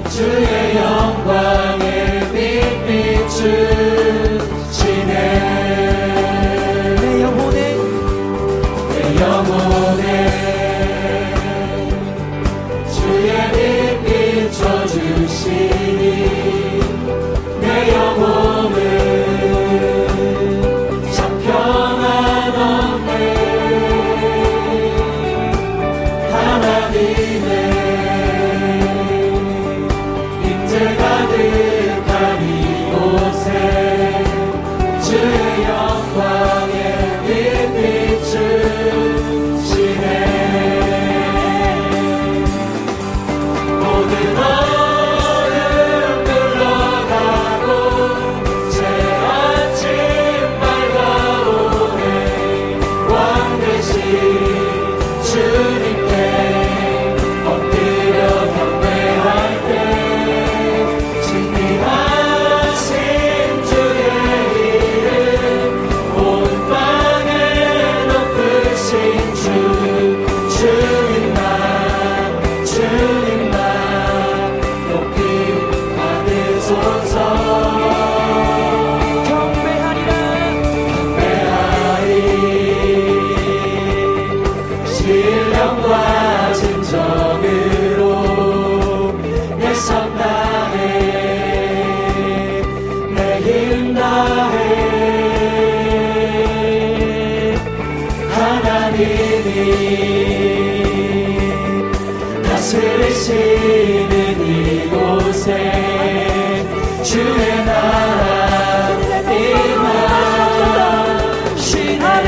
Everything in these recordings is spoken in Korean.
주의 영광의 빛 비추시네. 내 영혼에 주의 빛 비춰주시니 내 영혼을 참 평안하네. 하나님의 임재 가득한 이곳에 주의 영광의 빛 비추시네. 모든 어둠 물러가고 새 아침 밝아오네. 왕 되신 주님께 엎드려 경배할 때 신비하신 주의 이름 온 땅에 높으신 주 주님만 높이 받으소서. 경배하리 신령과 진정으로 내 삶 다해 내 힘 다해 하나님이 다스리시는 이곳에 주의 나라 임하시네.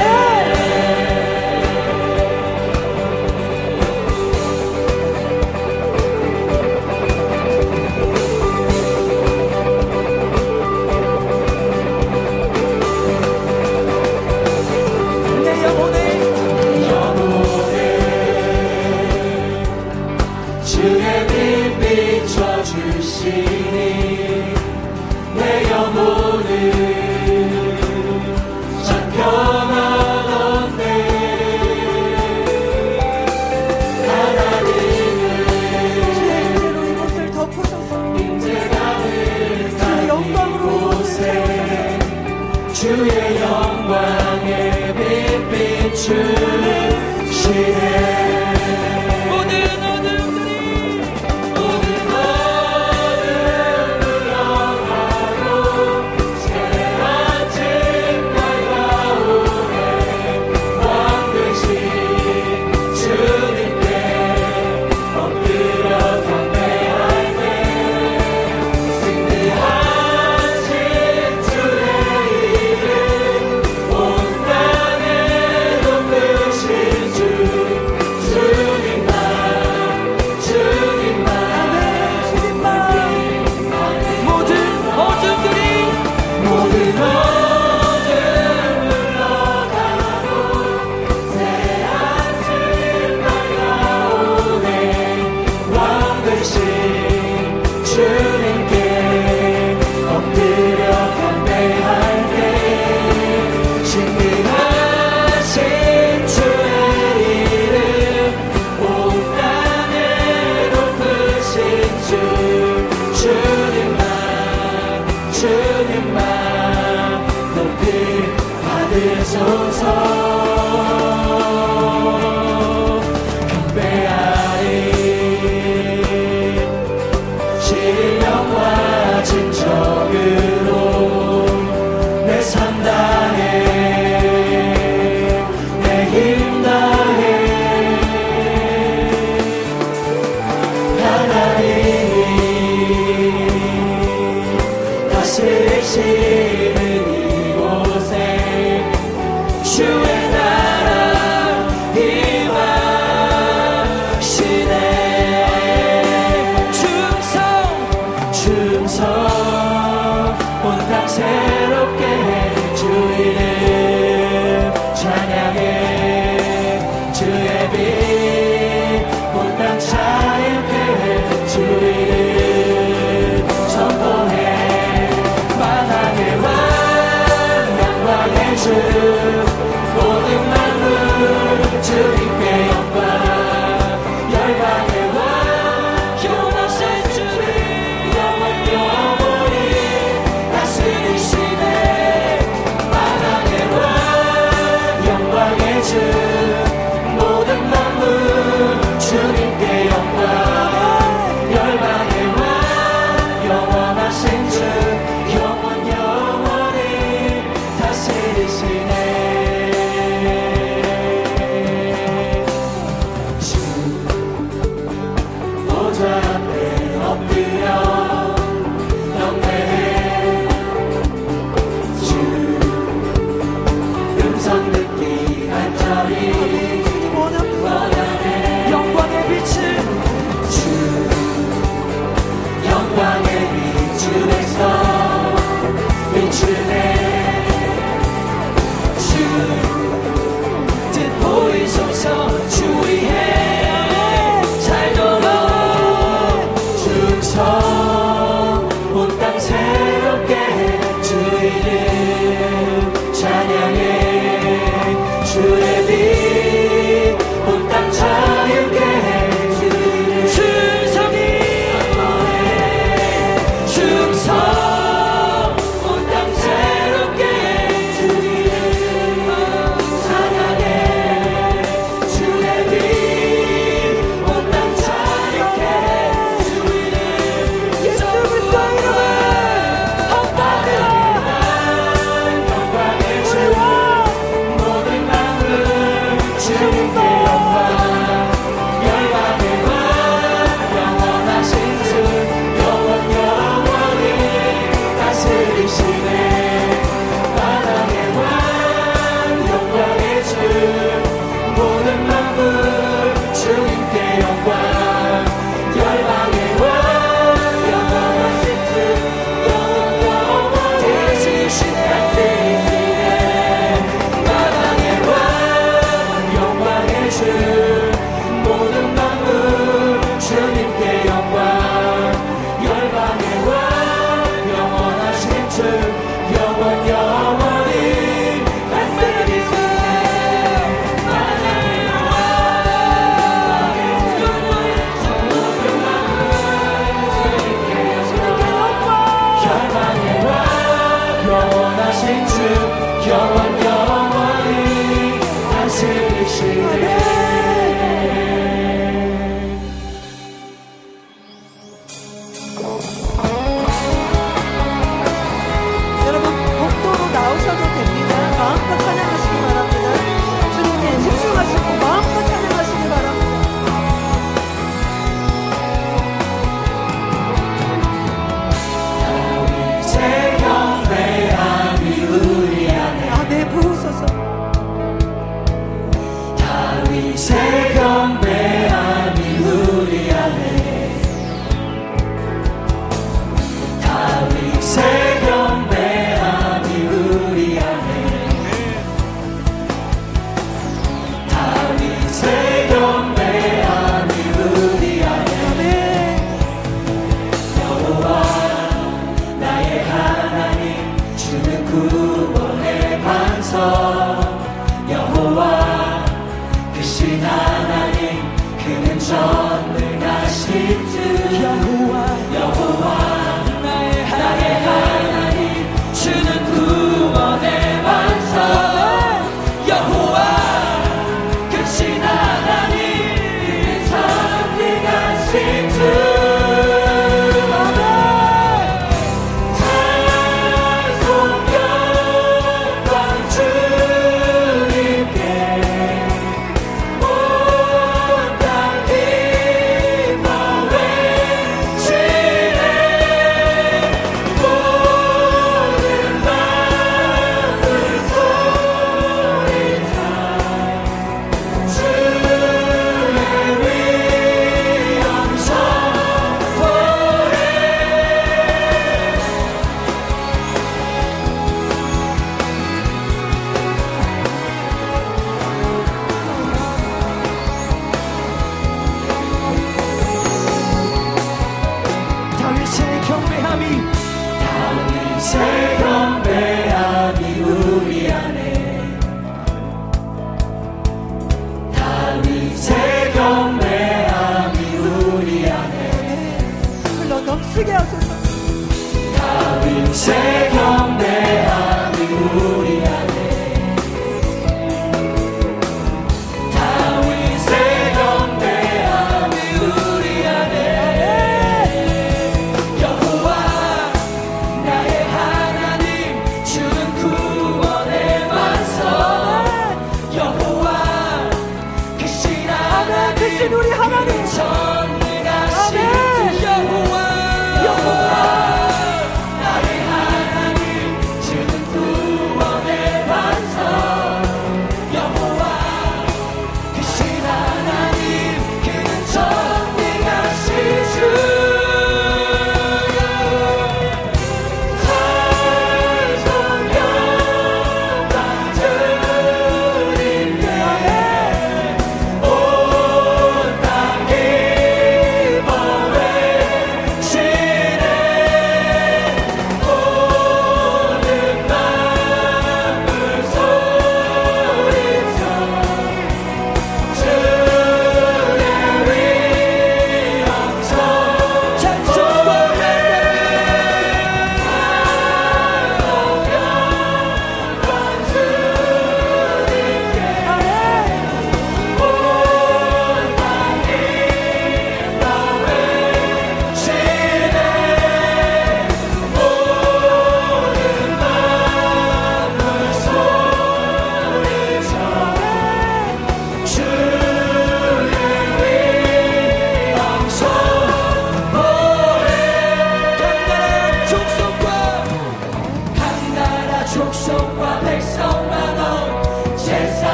내 영혼에 주의 빛 비춰주시니 내 영혼을 참 평안하네. 하나님은 주의 임재로 이곳을 덮으소서. 임재 가득한 이곳에 주의 영광의 빛 비추시네. 온 땅에 높으신 주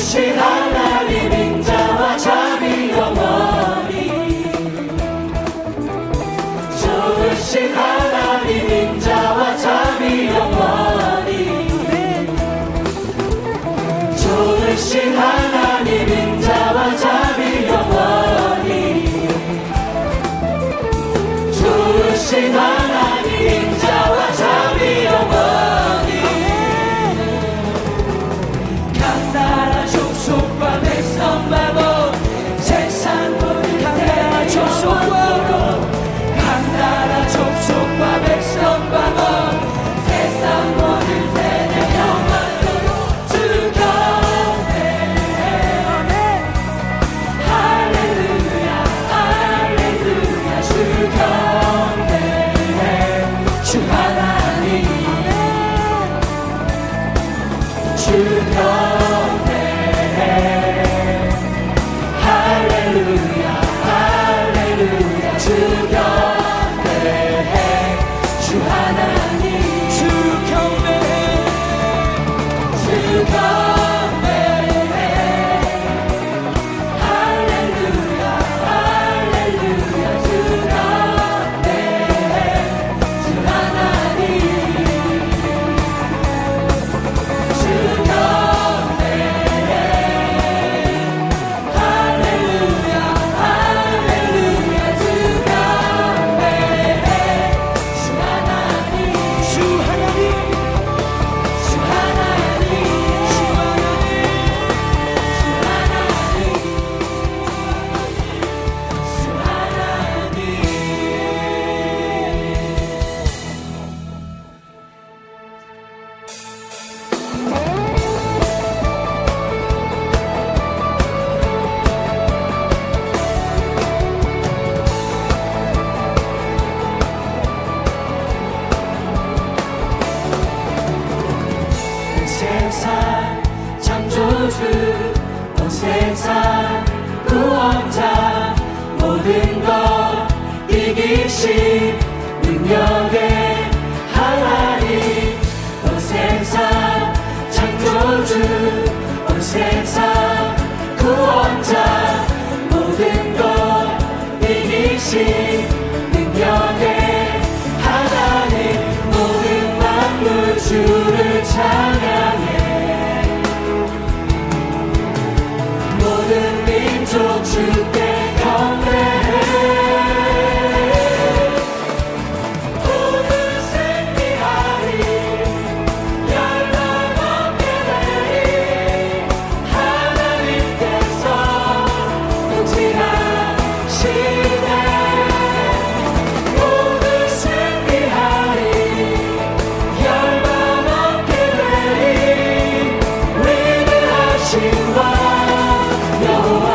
좋으신 하나님 인자와 잠이 영원히 좋으신 하나님 인자와 잠이 영원히 좋으신 하나님 인자와 잠이 영원히 좋으신 하나님 인자와 잠이 영원히 강나라 족속과 백성 마법 세상 모든 강나라 족속과 강나라 족속과 백성 마법 세상 모든 세대 영원토록 주 곁에 할렐루야 할렐루야 주 곁에 주 하나님 주 곁에 할렐루야 할렐루야 주 곁에 주 하나님 주 곁에 구주 온 세상 구원자 모든 것 이기신 능력의 하나님 온 세상 창조주 온 세상 구원자 모든 것 이기신 능력의 하나님 모든 만물 주를 찬양해 모든 민족 주께 경배해 모든 승리하리 열방 얻게 되리 하나님께서 통치하시네 모든 승리하리 열방 얻게 되리 위대하신 왕 여호와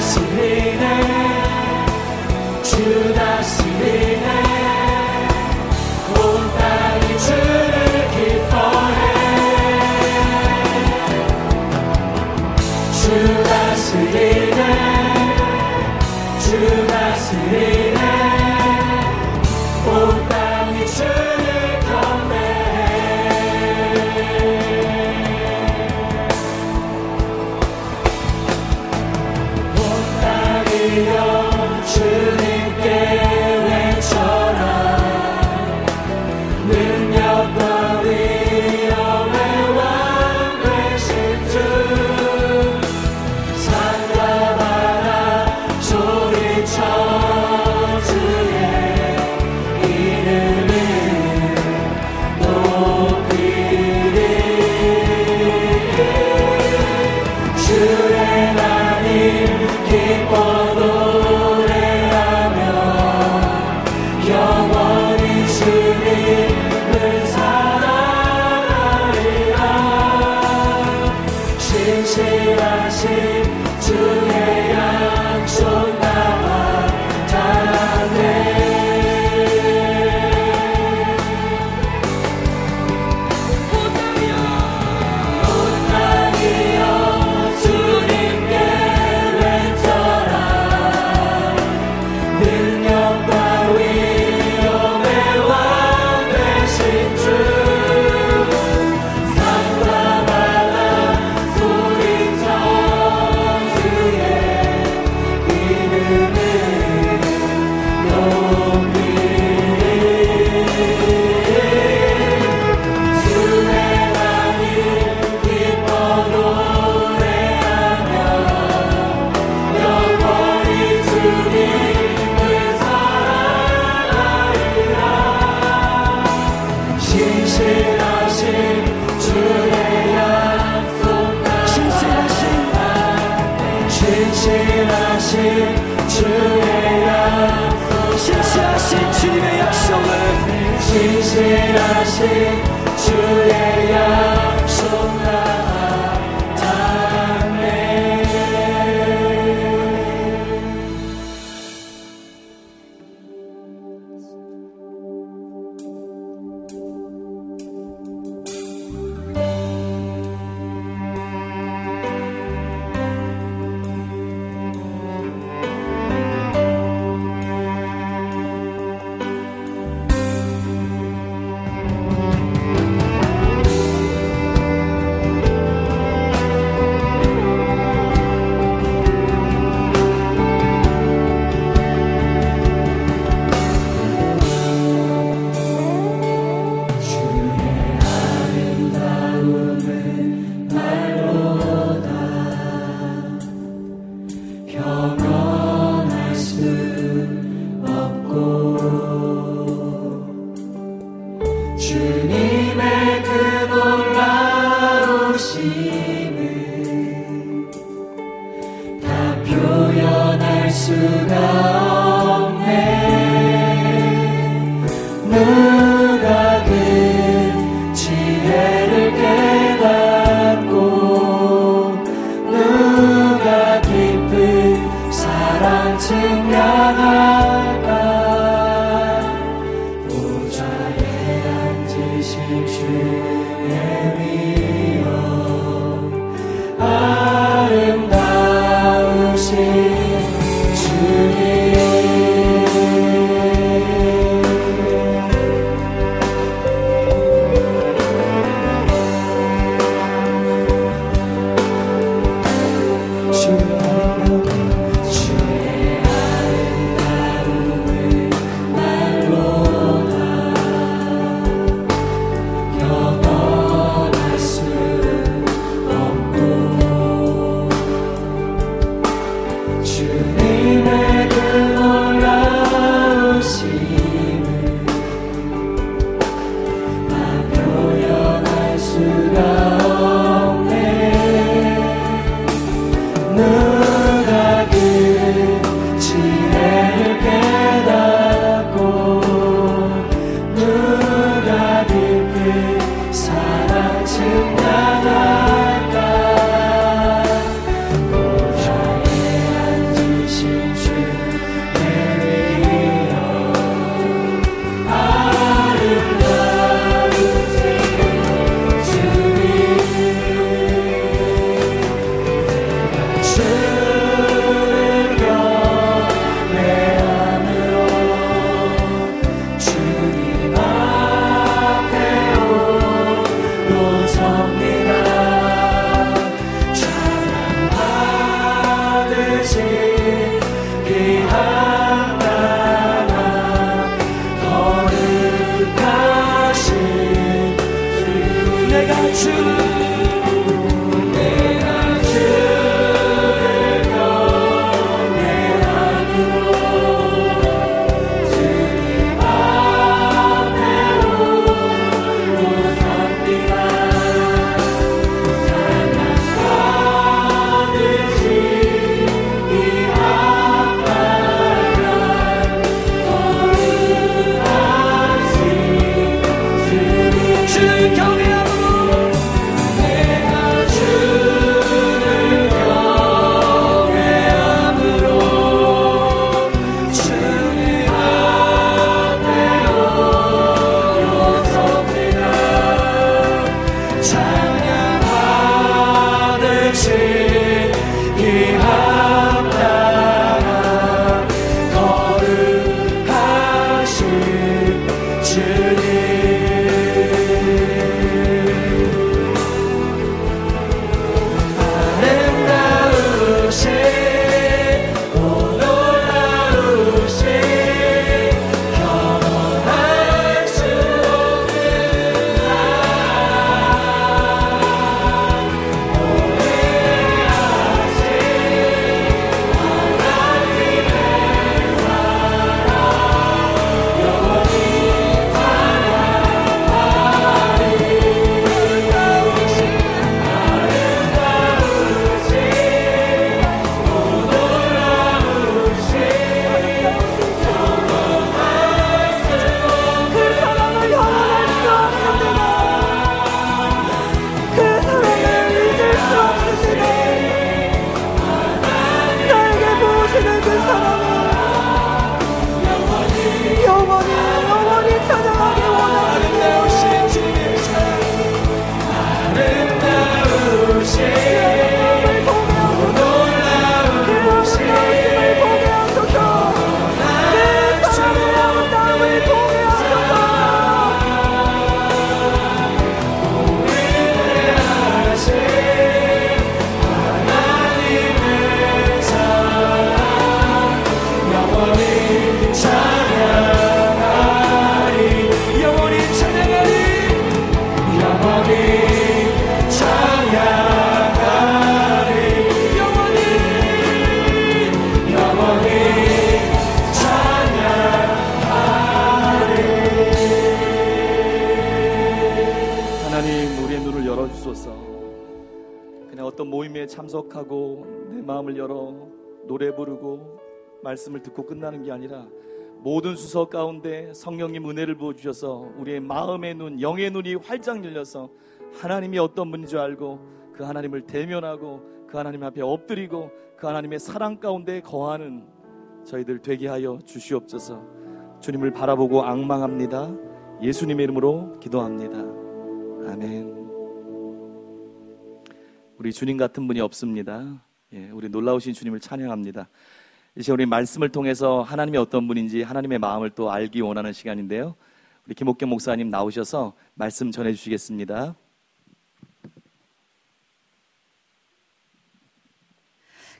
다스리네 주 다스리네 온 땅이 주를 기뻐해 주 다스리네 주 다스리네 온 땅이 주를 경배해 온 땅이여 주님께 외쳐라 능력과 위엄의 왕 되신 주 산과 바다 소리쳐 주의 이름을 높이리 주의 나님 기뻐 노래하며 영원히 주님을 사랑하리라 신실하신 주의 약속 나와 닿네 온 땅이여 주님께 외쳐라 능력과 위엄의 왕 되신 주 산과 바다 소리쳐 주의 이름을 높이리 주의 나님 기뻐 노래하며 영원히 주님을 사랑하리라 신실하신 주의 약속 신실하신 주의 약속 신실하신 주님의 약속을 신실하신 주의 약속 나타내 주님의 그 놀라우심을 다 표현할 수가 없네 누가 그 지혜를 깨닫고 누가 깊은 사랑 증명할까 보좌에 앉으신 주의 위엄 아름다우신 주님 어떤 모임에 참석하고 내 마음을 열어 노래 부르고 말씀을 듣고 끝나는 게 아니라 모든 수서 가운데 성령님 은혜를 부어주셔서 우리의 마음의 눈, 영의 눈이 활짝 열려서 하나님이 어떤 분인 줄 알고 그 하나님을 대면하고 그 하나님 앞에 엎드리고 그 하나님의 사랑 가운데 거하는 저희들 되게 하여 주시옵소서. 주님을 바라보고 앙망합니다. 예수님의 이름으로 기도합니다. 아멘. 우리 주님 같은 분이 없습니다. 우리 놀라우신 주님을 찬양합니다. 이제 우리 말씀을 통해서 하나님이 어떤 분인지 하나님의 마음을 또 알기 원하는 시간인데요. 우리 김옥경 목사님 나오셔서 말씀 전해주시겠습니다.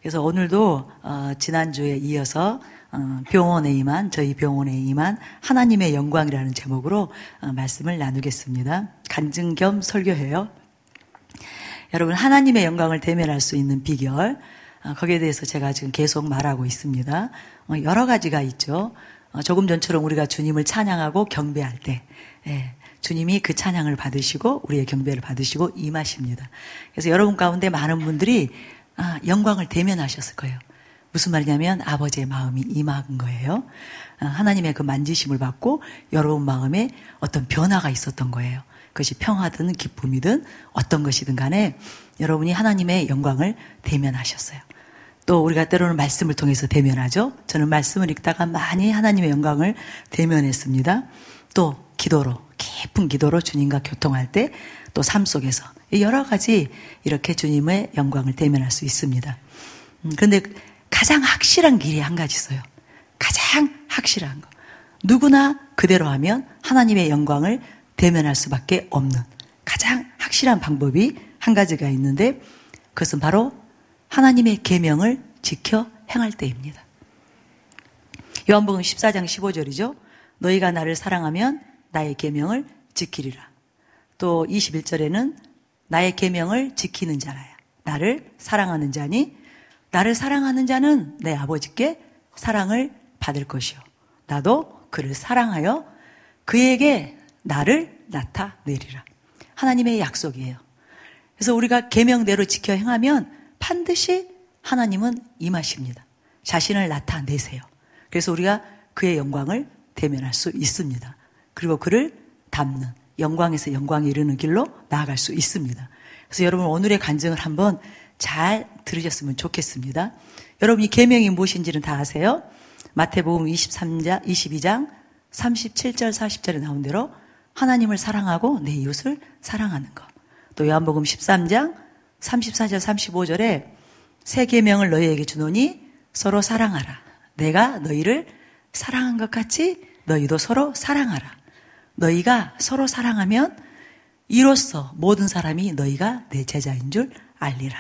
그래서 오늘도 지난주에 이어서 저희 병원에 임한 하나님의 영광이라는 제목으로 말씀을 나누겠습니다. 간증 겸 설교해요. 여러분, 하나님의 영광을 대면할 수 있는 비결, 거기에 대해서 제가 지금 계속 말하고 있습니다. 여러 가지가 있죠. 조금 전처럼 우리가 주님을 찬양하고 경배할 때 주님이 그 찬양을 받으시고 우리의 경배를 받으시고 임하십니다. 그래서 여러분 가운데 많은 분들이 영광을 대면하셨을 거예요. 무슨 말이냐면 아버지의 마음이 임한 거예요. 하나님의 그 만지심을 받고 여러분 마음에 어떤 변화가 있었던 거예요. 그것이 평화든 기쁨이든 어떤 것이든 간에 여러분이 하나님의 영광을 대면하셨어요. 또 우리가 때로는 말씀을 통해서 대면하죠. 저는 말씀을 읽다가 많이 하나님의 영광을 대면했습니다. 또 기도로, 깊은 기도로 주님과 교통할 때 또 삶 속에서 여러 가지 이렇게 주님의 영광을 대면할 수 있습니다. 그런데 가장 확실한 길이 한 가지 있어요. 가장 확실한 거. 누구나 그대로 하면 하나님의 영광을 대면할 수밖에 없는 가장 확실한 방법이 한 가지가 있는데 그것은 바로 하나님의 계명을 지켜 행할 때입니다. 요한복음 14장 15절이죠. 너희가 나를 사랑하면 나의 계명을 지키리라. 또 21절에는 나의 계명을 지키는 자라야 나를 사랑하는 자니 나를 사랑하는 자는 내 아버지께 사랑을 받을 것이요 나도 그를 사랑하여 그에게 나를 나타내리라. 하나님의 약속이에요. 그래서 우리가 계명대로 지켜 행하면 반드시 하나님은 임하십니다. 자신을 나타내세요. 그래서 우리가 그의 영광을 대면할 수 있습니다. 그리고 그를 닮는 영광에서 영광에 이르는 길로 나아갈 수 있습니다. 그래서 여러분 오늘의 간증을 한번 잘 들으셨으면 좋겠습니다. 여러분이 계명이 무엇인지는 다 아세요? 마태복음 22장 37절 40절에 나온 대로 하나님을 사랑하고 내 이웃을 사랑하는 것. 또 요한복음 13장 34절 35절에 새 계명을 너희에게 주노니 서로 사랑하라. 내가 너희를 사랑한 것 같이 너희도 서로 사랑하라. 너희가 서로 사랑하면 이로써 모든 사람이 너희가 내 제자인 줄 알리라.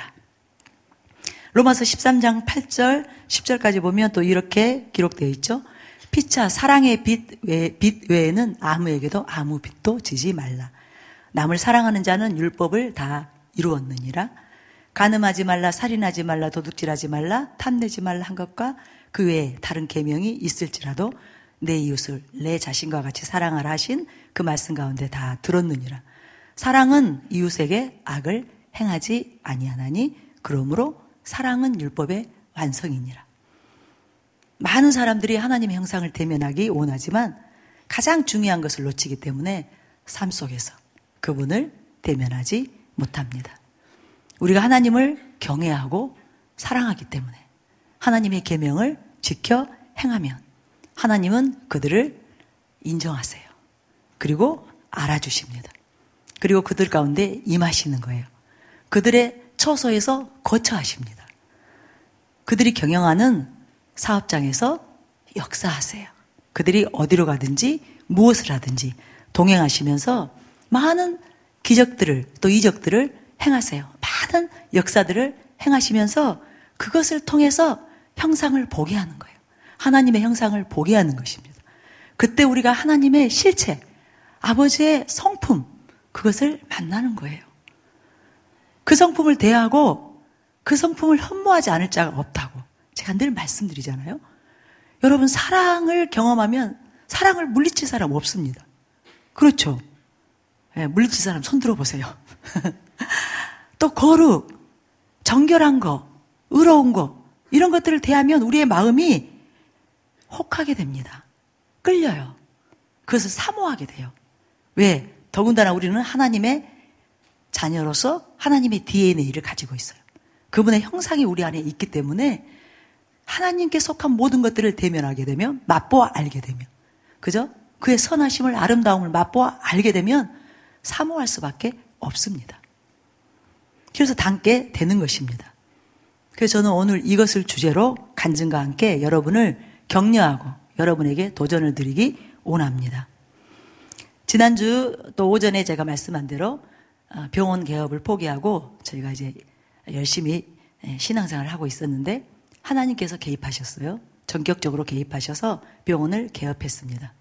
로마서 13장 8절 10절까지 보면 또 이렇게 기록되어 있죠. 피차 사랑의 빛 외에는 아무에게도 아무 빛도 지지 말라. 남을 사랑하는 자는 율법을 다 이루었느니라. 간음하지 말라, 살인하지 말라, 도둑질하지 말라, 탐내지 말라 한 것과 그 외에 다른 계명이 있을지라도 내 이웃을 내 자신과 같이 사랑하라 하신 그 말씀 가운데 다 들었느니라. 사랑은 이웃에게 악을 행하지 아니하나니 그러므로 사랑은 율법의 완성이니라. 많은 사람들이 하나님의 형상을 대면하기 원하지만 가장 중요한 것을 놓치기 때문에 삶 속에서 그분을 대면하지 못합니다. 우리가 하나님을 경외하고 사랑하기 때문에 하나님의 계명을 지켜 행하면 하나님은 그들을 인정하세요. 그리고 알아주십니다. 그리고 그들 가운데 임하시는 거예요. 그들의 처소에서 거처하십니다. 그들이 경영하는 사업장에서 역사하세요. 그들이 어디로 가든지 무엇을 하든지 동행하시면서 많은 기적들을 또 이적들을 행하세요. 많은 역사들을 행하시면서 그것을 통해서 형상을 보게 하는 거예요. 하나님의 형상을 보게 하는 것입니다. 그때 우리가 하나님의 실체, 아버지의 성품, 그것을 만나는 거예요. 그 성품을 대하고 그 성품을 흠모하지 않을 자가 없다고 제가 늘 말씀드리잖아요. 여러분 사랑을 경험하면 사랑을 물리칠 사람 없습니다. 그렇죠? 네, 물리칠 사람 손 들어보세요. 또 거룩, 정결한 거, 의로운 거, 이런 것들을 대하면 우리의 마음이 혹하게 됩니다. 끌려요. 그것을 사모하게 돼요. 왜? 더군다나 우리는 하나님의 자녀로서 하나님의 DNA를 가지고 있어요. 그분의 형상이 우리 안에 있기 때문에 하나님께 속한 모든 것들을 대면하게 되면, 맛보아 알게 되면, 그죠? 그의 선하심을, 아름다움을 맛보아 알게 되면 사모할 수밖에 없습니다. 그래서 닮게 되는 것입니다. 그래서 저는 오늘 이것을 주제로 간증과 함께 여러분을 격려하고 여러분에게 도전을 드리기 원합니다. 지난주 또 오전에 제가 말씀한 대로 병원 개업을 포기하고 저희가 이제 열심히 신앙생활을 하고 있었는데 하나님께서 개입하셨어요. 전격적으로 개입하셔서 병원을 개업했습니다.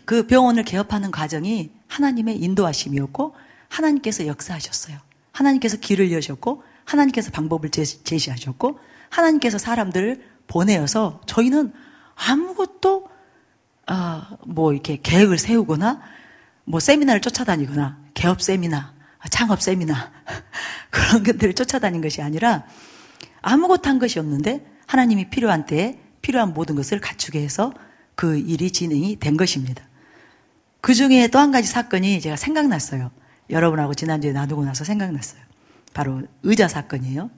그 병원을 개업하는 과정이 하나님의 인도하심이었고 하나님께서 역사하셨어요. 하나님께서 길을 여셨고 하나님께서 방법을 제시하셨고 하나님께서 사람들을 보내어서 저희는 아무것도 이렇게 계획을 세우거나 세미나를 쫓아다니거나 개업 세미나, 창업 세미나 그런 것들을 쫓아다닌 것이 아니라 아무것도 한 것이 없는데 하나님이 필요한 때에 필요한 모든 것을 갖추게 해서 그 일이 진행이 된 것입니다. 그 중에 또 한 가지 사건이 제가 생각났어요. 여러분하고 지난주에 나누고 나서 생각났어요. 바로 의자 사건이에요.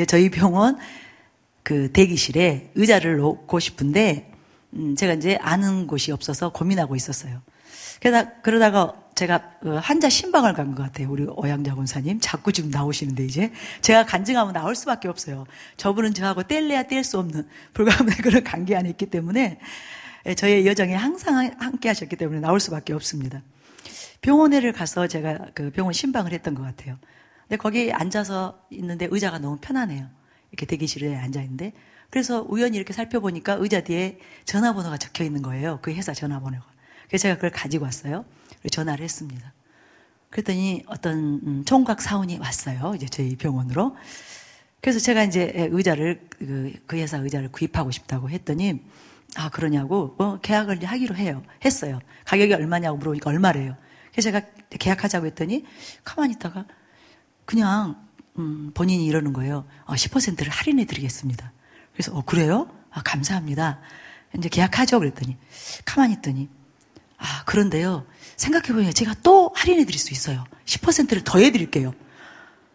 저희 병원 그 대기실에 의자를 놓고 싶은데 제가 이제 아는 곳이 없어서 고민하고 있었어요. 그러다가 제가 환자 신방을 간 것 같아요. 우리 오양자 권사님 자꾸 지금 나오시는데 이제 제가 간증하면 나올 수밖에 없어요. 저분은 저하고 뗄래야 뗄 수 없는 불가분의 그런 관계 안에 있기 때문에 저의 여정에 항상 함께 하셨기 때문에 나올 수밖에 없습니다. 병원에를 가서 제가 그 병원 신방을 했던 것 같아요. 근데 거기 앉아서 있는데 의자가 너무 편하네요. 이렇게 대기실에 앉아 있는데 그래서 우연히 이렇게 살펴보니까 의자 뒤에 전화번호가 적혀 있는 거예요. 그 회사 전화번호가. 그래서 제가 그걸 가지고 왔어요. 그리고 전화를 했습니다. 그랬더니 어떤 총각 사원이 왔어요. 이제 저희 병원으로. 그래서 제가 이제 의자를 그 회사 의자를 구입하고 싶다고 했더니 그러냐고 계약을 하기로 했어요. 가격이 얼마냐고 물어보니까 얼마래요. 그래서 제가 계약하자고 했더니 가만히 있다가 그냥 본인이 이러는 거예요. 10%를 할인해 드리겠습니다. 그래서 그래요? 감사합니다. 이제 계약하죠. 그랬더니 가만히 있더니 그런데요. 생각해보니까 제가 또 할인해 드릴 수 있어요. 10%를 더 해드릴게요.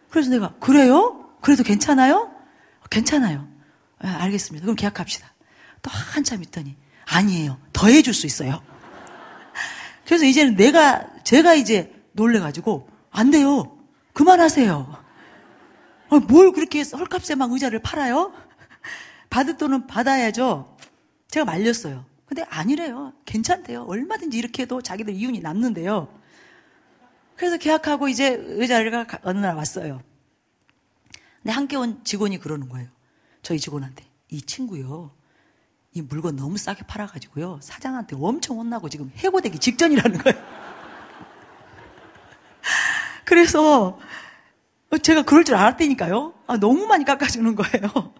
그래서 내가 그래요? 그래도 괜찮아요? 괜찮아요. 알겠습니다. 그럼 계약합시다. 또 한참 있더니 아니에요. 더 해줄 수 있어요. 그래서 이제는 제가 이제 놀래가지고 안 돼요. 그만하세요. 뭘 그렇게 헐값에 막 의자를 팔아요? 받을 돈은 받아야죠. 제가 말렸어요. 근데 아니래요. 괜찮대요. 얼마든지 이렇게 해도 자기들 이윤이 남는데요. 그래서 계약하고 이제 의자가 어느 날 왔어요. 근데 함께 온 직원이 그러는 거예요. 저희 직원한테. 이 친구요. 이 물건 너무 싸게 팔아가지고요. 사장한테 엄청 혼나고 지금 해고되기 직전이라는 거예요. 그래서 제가 그럴 줄 알았다니까요. 너무 많이 깎아주는 거예요.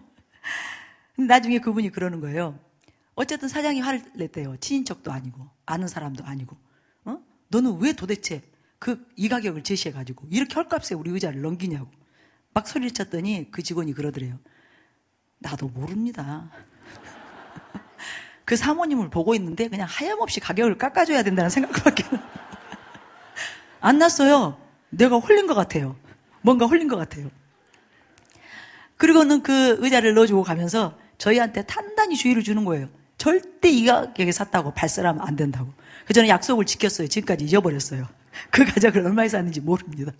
나중에 그분이 그러는 거예요. 어쨌든 사장이 화를 냈대요. 친인척도 아니고 아는 사람도 아니고 너는 왜 도대체 이 가격을 제시해가지고 이렇게 헐값에 우리 의자를 넘기냐고 막 소리를 쳤더니 그 직원이 그러더래요. 나도 모릅니다. 그 사모님을 보고 있는데 그냥 하염없이 가격을 깎아줘야 된다는 생각밖에 안 났어요. 내가 홀린 것 같아요. 뭔가 홀린 것 같아요. 그리고는 그 의자를 넣어주고 가면서 저희한테 단단히 주의를 주는 거예요. 절대 이 가격에 샀다고 발설하면 안 된다고. 그래서 저는 약속을 지켰어요. 지금까지 잊어버렸어요. 그 가격을 얼마에 샀는지 모릅니다.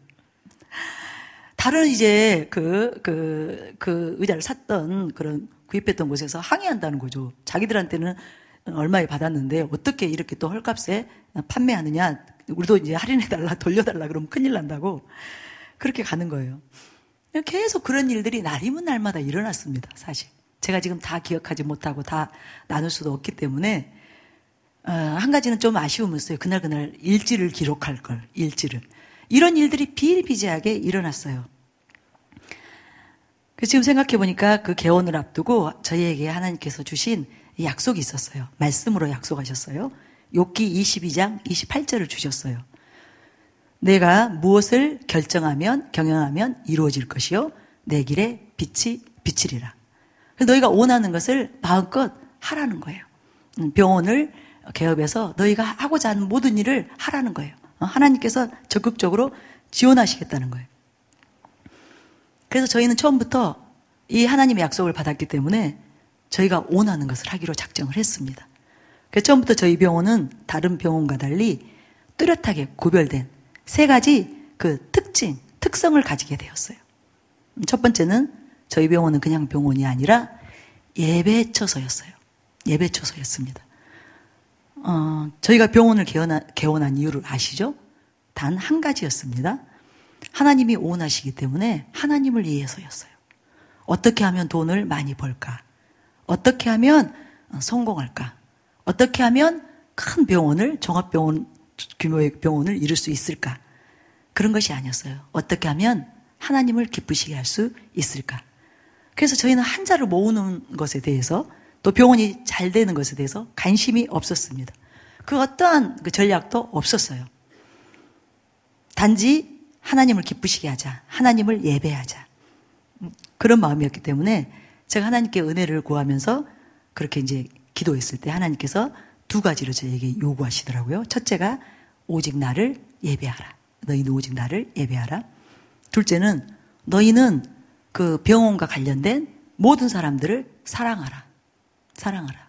다른 이제 그 의자를 샀던 그런 구입했던 곳에서 항의한다는 거죠. 자기들한테는 얼마에 받았는데 어떻게 이렇게 또 헐값에 판매하느냐. 우리도 이제 할인해달라, 돌려달라 그러면 큰일 난다고. 그렇게 가는 거예요. 계속 그런 일들이 날이면 날마다 일어났습니다. 사실. 제가 지금 다 기억하지 못하고 다 나눌 수도 없기 때문에 한 가지는 좀 아쉬움이 있어요. 그날 일지를 기록할 걸. 일지를. 이런 일들이 비일비재하게 일어났어요. 그래서 지금 생각해보니까 그 개원을 앞두고 저희에게 하나님께서 주신 약속이 있었어요. 말씀으로 약속하셨어요. 욥기 22장 28절을 주셨어요. 내가 무엇을 결정하면 경영하면 이루어질 것이요 내 길에 빛이 비치리라. 그래서 너희가 원하는 것을 마음껏 하라는 거예요. 병원을 개업해서 너희가 하고자 하는 모든 일을 하라는 거예요. 하나님께서 적극적으로 지원하시겠다는 거예요. 그래서 저희는 처음부터 이 하나님의 약속을 받았기 때문에 저희가 원하는 것을 하기로 작정을 했습니다. 그래서 처음부터 저희 병원은 다른 병원과 달리 뚜렷하게 구별된 세 가지 그 특성을 가지게 되었어요. 첫 번째는 저희 병원은 그냥 병원이 아니라 예배처소였어요. 예배처소였습니다. 저희가 병원을 개원한 이유를 아시죠? 단 한 가지였습니다. 하나님이 원하시기 때문에 하나님을 위해서였어요. 어떻게 하면 돈을 많이 벌까? 어떻게 하면 성공할까? 어떻게 하면 큰 병원을, 종합병원 규모의 병원을 이룰 수 있을까? 그런 것이 아니었어요. 어떻게 하면 하나님을 기쁘시게 할 수 있을까? 그래서 저희는 환자를 모으는 것에 대해서 또 병원이 잘 되는 것에 대해서 관심이 없었습니다. 그 어떠한 그 전략도 없었어요. 단지 하나님을 기쁘시게 하자. 하나님을 예배하자. 그런 마음이었기 때문에 제가 하나님께 은혜를 구하면서 그렇게 이제 기도했을 때 하나님께서 두 가지를 저에게 요구하시더라고요. 첫째가 오직 나를 예배하라. 너희는 오직 나를 예배하라. 둘째는 너희는 그 병원과 관련된 모든 사람들을 사랑하라. 사랑하라.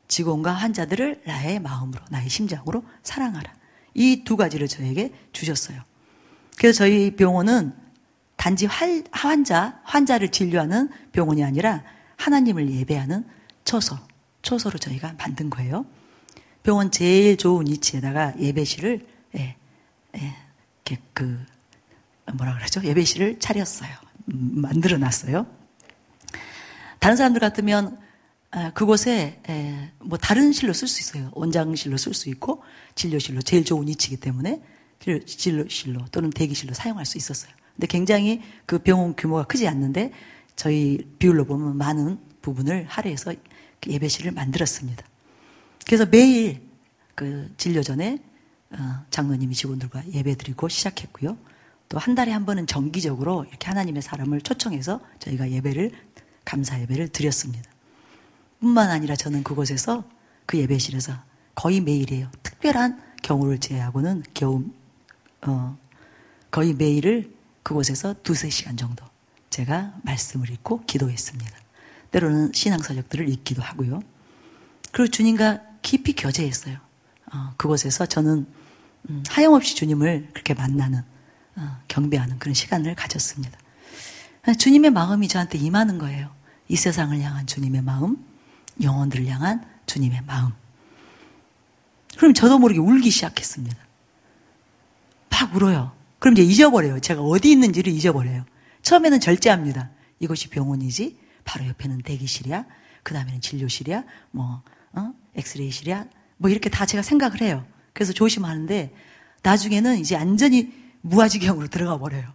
직원과 환자들을 나의 마음으로, 나의 심장으로 사랑하라. 이 두 가지를 저에게 주셨어요. 그래서 저희 병원은 단지 환자를 진료하는 병원이 아니라 하나님을 예배하는 처소로 저희가 만든 거예요. 병원 제일 좋은 위치에다가 예배실을, 예배실을 차렸어요. 만들어 놨어요. 다른 사람들 같으면 그곳에 뭐 다른 실로 쓸 수 있어요. 원장실로 쓸 수 있고 진료실로 제일 좋은 위치이기 때문에 진료실로 또는 대기실로 사용할 수 있었어요. 근데 굉장히 그 병원 규모가 크지 않는데 저희 비율로 보면 많은 부분을 할애해서 예배실을 만들었습니다. 그래서 매일 그 진료 전에 장로님이 직원들과 예배드리고 시작했고요. 또 한 달에 한 번은 정기적으로 이렇게 하나님의 사람을 초청해서 저희가 감사 예배를 드렸습니다. 뿐만 아니라 저는 그곳에서 그 예배실에서 거의 매일이에요. 특별한 경우를 제외하고는 거의 매일을 그곳에서 2-3시간 정도 제가 말씀을 읽고 기도했습니다. 때로는 신앙서적들을 읽기도 하고요. 그리고 주님과 깊이 교제했어요. 그곳에서 저는 하염없이 주님을 그렇게 만나는 경배하는 그런 시간을 가졌습니다. 주님의 마음이 저한테 임하는 거예요. 이 세상을 향한 주님의 마음, 영혼들을 향한 주님의 마음. 그럼 저도 모르게 울기 시작했습니다. 막 울어요. 그럼 이제 잊어버려요. 제가 어디 있는지를 잊어버려요. 처음에는 절제합니다. 이것이 병원이지, 바로 옆에는 대기실이야, 그 다음에는 진료실이야, 엑스레이실이야, 이렇게 다 제가 생각을 해요. 그래서 조심하는데 나중에는 이제 완전히 무아지경으로 들어가 버려요.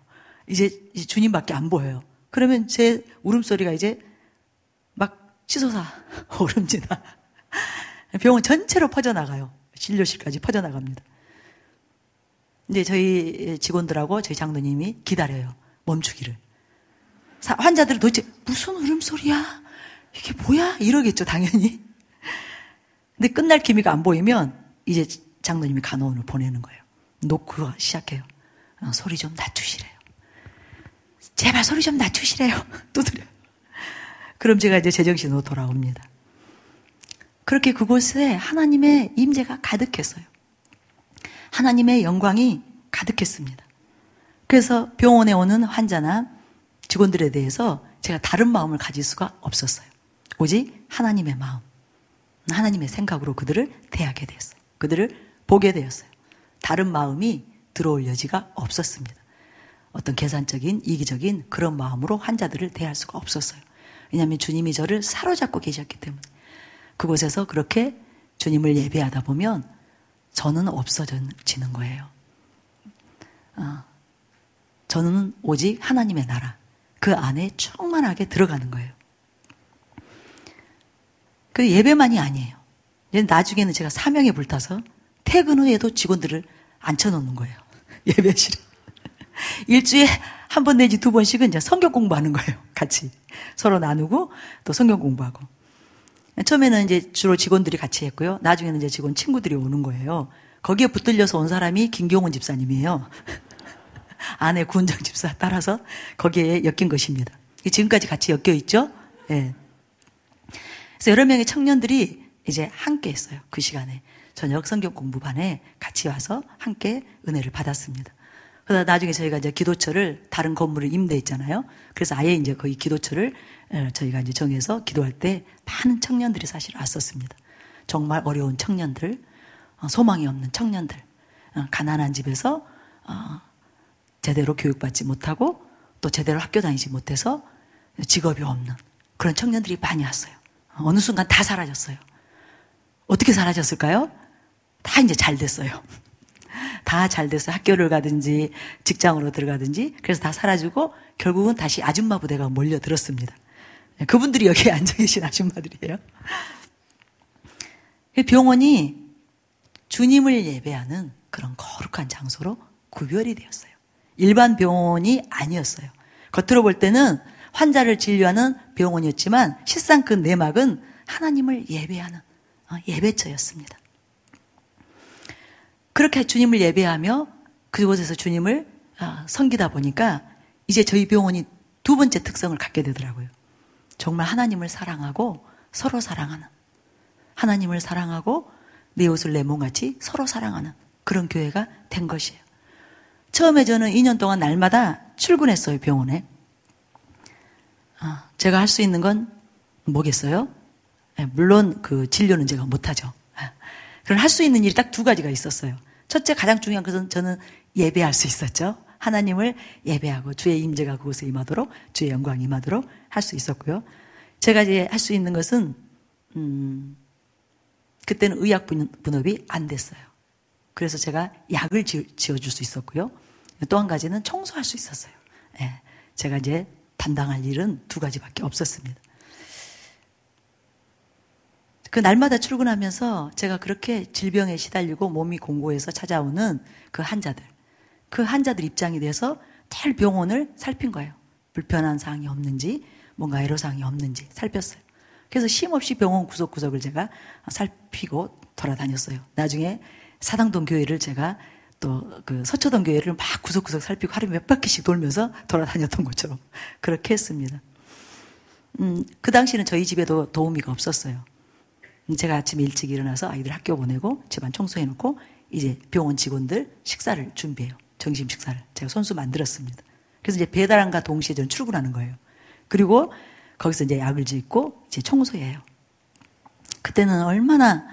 이제 주님밖에 안 보여요. 그러면 제 울음소리가 이제 막 치솟아 오름지나 병원 전체로 퍼져나가요. 진료실까지 퍼져나갑니다. 이제 저희 직원들하고 저희 장로님이 기다려요. 멈추기를. 환자들은 도대체 무슨 울음소리야? 이게 뭐야? 이러겠죠, 당연히. 근데 끝날 기미가 안 보이면 이제 장로님이 간호원을 보내는 거예요. 놓고 시작해요. 소리 좀 낮추시래요. 제발 소리 좀 낮추시래요. 두드려요. 그럼 제가 이제 제정신으로 돌아옵니다. 그렇게 그곳에 하나님의 임재가 가득했어요. 하나님의 영광이 가득했습니다. 그래서 병원에 오는 환자나 직원들에 대해서 제가 다른 마음을 가질 수가 없었어요. 오직 하나님의 마음, 하나님의 생각으로 그들을 대하게 되었어요. 그들을 보게 되었어요. 다른 마음이 들어올 여지가 없었습니다. 어떤 계산적인, 이기적인 그런 마음으로 환자들을 대할 수가 없었어요. 왜냐하면 주님이 저를 사로잡고 계셨기 때문에. 그곳에서 그렇게 주님을 예배하다 보면 저는 없어지는 거예요. 저는 오직 하나님의 나라, 그 안에 충만하게 들어가는 거예요. 그 예배만이 아니에요. 나중에는 제가 사명에 불타서 퇴근 후에도 직원들을 앉혀놓는 거예요. 예배실에. 일주일에 한 번 내지 두 번씩은 이제 성경 공부하는 거예요. 같이. 서로 나누고 또 성경 공부하고. 처음에는 이제 주로 직원들이 같이 했고요. 나중에는 이제 직원 친구들이 오는 거예요. 거기에 붙들려서 온 사람이 김경훈 집사님이에요. 아내 구은정 집사 따라서 거기에 엮인 것입니다. 지금까지 같이 엮여 있죠? 예. 네. 그래서 여러 명의 청년들이 이제 함께 했어요. 그 시간에. 저녁 성경 공부반에 같이 와서 함께 은혜를 받았습니다. 그러다 나중에 저희가 이제 기도처를 다른 건물을 임대했잖아요. 그래서 아예 이제 거기 기도처를 저희가 이제 정해서 기도할 때 많은 청년들이 사실 왔었습니다. 정말 어려운 청년들, 소망이 없는 청년들, 가난한 집에서 제대로 교육받지 못하고 또 제대로 학교 다니지 못해서 직업이 없는 그런 청년들이 많이 왔어요. 어느 순간 다 사라졌어요. 어떻게 사라졌을까요? 다 이제 잘 됐어요. 다 잘 됐어요. 학교를 가든지 직장으로 들어가든지. 그래서 다 사라지고 결국은 다시 아줌마 부대가 몰려들었습니다. 그분들이 여기에 앉아 계신 아줌마들이에요. 병원이 주님을 예배하는 그런 거룩한 장소로 구별이 되었어요. 일반 병원이 아니었어요. 겉으로 볼 때는 환자를 진료하는 병원이었지만 실상 그 내막은 하나님을 예배하는 예배처였습니다. 그렇게 주님을 예배하며 그곳에서 주님을 섬기다 보니까 이제 저희 병원이 두 번째 특성을 갖게 되더라고요. 정말 하나님을 사랑하고 서로 사랑하는, 하나님을 사랑하고 내 옷을 내 몸같이 서로 사랑하는 그런 교회가 된 것이에요. 처음에 저는 2년 동안 날마다 출근했어요, 병원에. 제가 할 수 있는 건 뭐겠어요? 물론 그 진료는 제가 못하죠. 그럼 할 수 있는 일이 딱 두 가지가 있었어요. 첫째, 가장 중요한 것은 저는 예배할 수 있었죠. 하나님을 예배하고 주의 임재가 그곳에 임하도록, 주의 영광이 임하도록 할 수 있었고요. 제가 이제 할 수 있는 것은 그때는 의학 분업이 안 됐어요. 그래서 제가 약을 지어줄 수 있었고요. 또 한 가지는 청소할 수 있었어요. 예, 제가 이제 담당할 일은 두 가지밖에 없었습니다. 그 날마다 출근하면서 제가 그렇게 질병에 시달리고 몸이 공고해서 찾아오는 그 환자들 입장이 돼서 늘 병원을 살핀 거예요. 불편한 사항이 없는지, 뭔가 애로사항이 없는지 살폈어요. 그래서 쉼없이 병원 구석구석을 제가 살피고 돌아다녔어요. 나중에 사당동 교회를 제가 또 그 서초동 교회를 막 구석구석 살피고 하루에 몇 바퀴씩 돌면서 돌아다녔던 것처럼 그렇게 했습니다. 그 당시에는 저희 집에도 도우미가 없었어요. 제가 아침에 일찍 일어나서 아이들 학교 보내고 집안 청소해놓고 이제 병원 직원들 식사를 준비해요. 점심 식사를 제가 손수 만들었습니다. 그래서 이제 배달함과 동시에 저는 출근하는 거예요. 그리고 거기서 이제 약을 짓고 이제 청소해요. 그때는 얼마나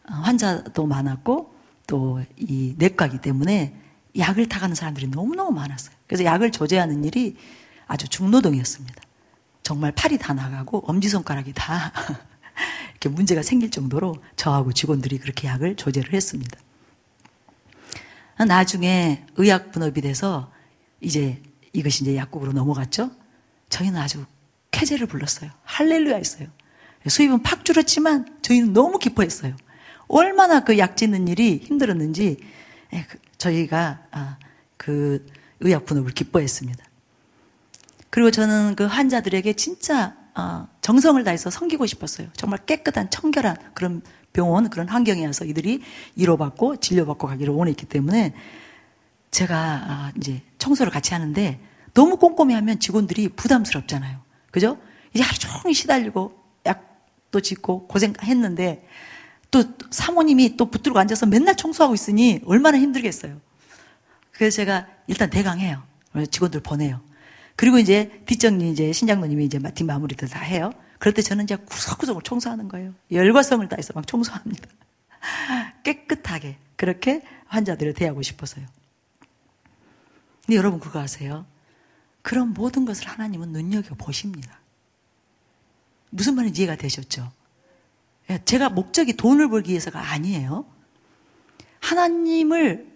환자도 많았고 또 이 내과이기 때문에 약을 타가는 사람들이 너무너무 많았어요. 그래서 약을 조제하는 일이 아주 중노동이었습니다. 정말 팔이 다 나가고 엄지손가락이 다 이렇게 문제가 생길 정도로 저하고 직원들이 그렇게 약을 조제를 했습니다. 나중에 의학 분업이 돼서 이제 이것이 이제 약국으로 넘어갔죠. 저희는 아주 쾌재를 불렀어요. 할렐루야 했어요. 수입은 팍 줄었지만 저희는 너무 기뻐했어요. 얼마나 그 약 짓는 일이 힘들었는지 저희가 그 의학 분업을 기뻐했습니다. 그리고 저는 그 환자들에게 진짜 정성을 다해서 섬기고 싶었어요. 정말 깨끗한 청결한 그런 병원, 그런 환경에 와서 이들이 위로받고 진료받고 가기를 원했기 때문에 제가 이제 청소를 같이 하는데 너무 꼼꼼히 하면 직원들이 부담스럽잖아요. 그죠? 이제 하루 종일 시달리고 약도 짓고 고생했는데 또 사모님이 또 붙들고 앉아서 맨날 청소하고 있으니 얼마나 힘들겠어요. 그래서 제가 일단 대강 해요. 직원들 보내요. 그리고 이제 뒷정리 이제 신장로님이 이제 뒷 마무리들 다 해요. 그럴 때 저는 이제 구석구석을 청소하는 거예요. 열과 성을 다해서 막 청소합니다. 깨끗하게 그렇게 환자들을 대하고 싶어서요. 근데 여러분 그거 아세요? 그런 모든 것을 하나님은 눈여겨보십니다. 무슨 말인지 이해가 되셨죠? 제가 목적이 돈을 벌기 위해서가 아니에요. 하나님을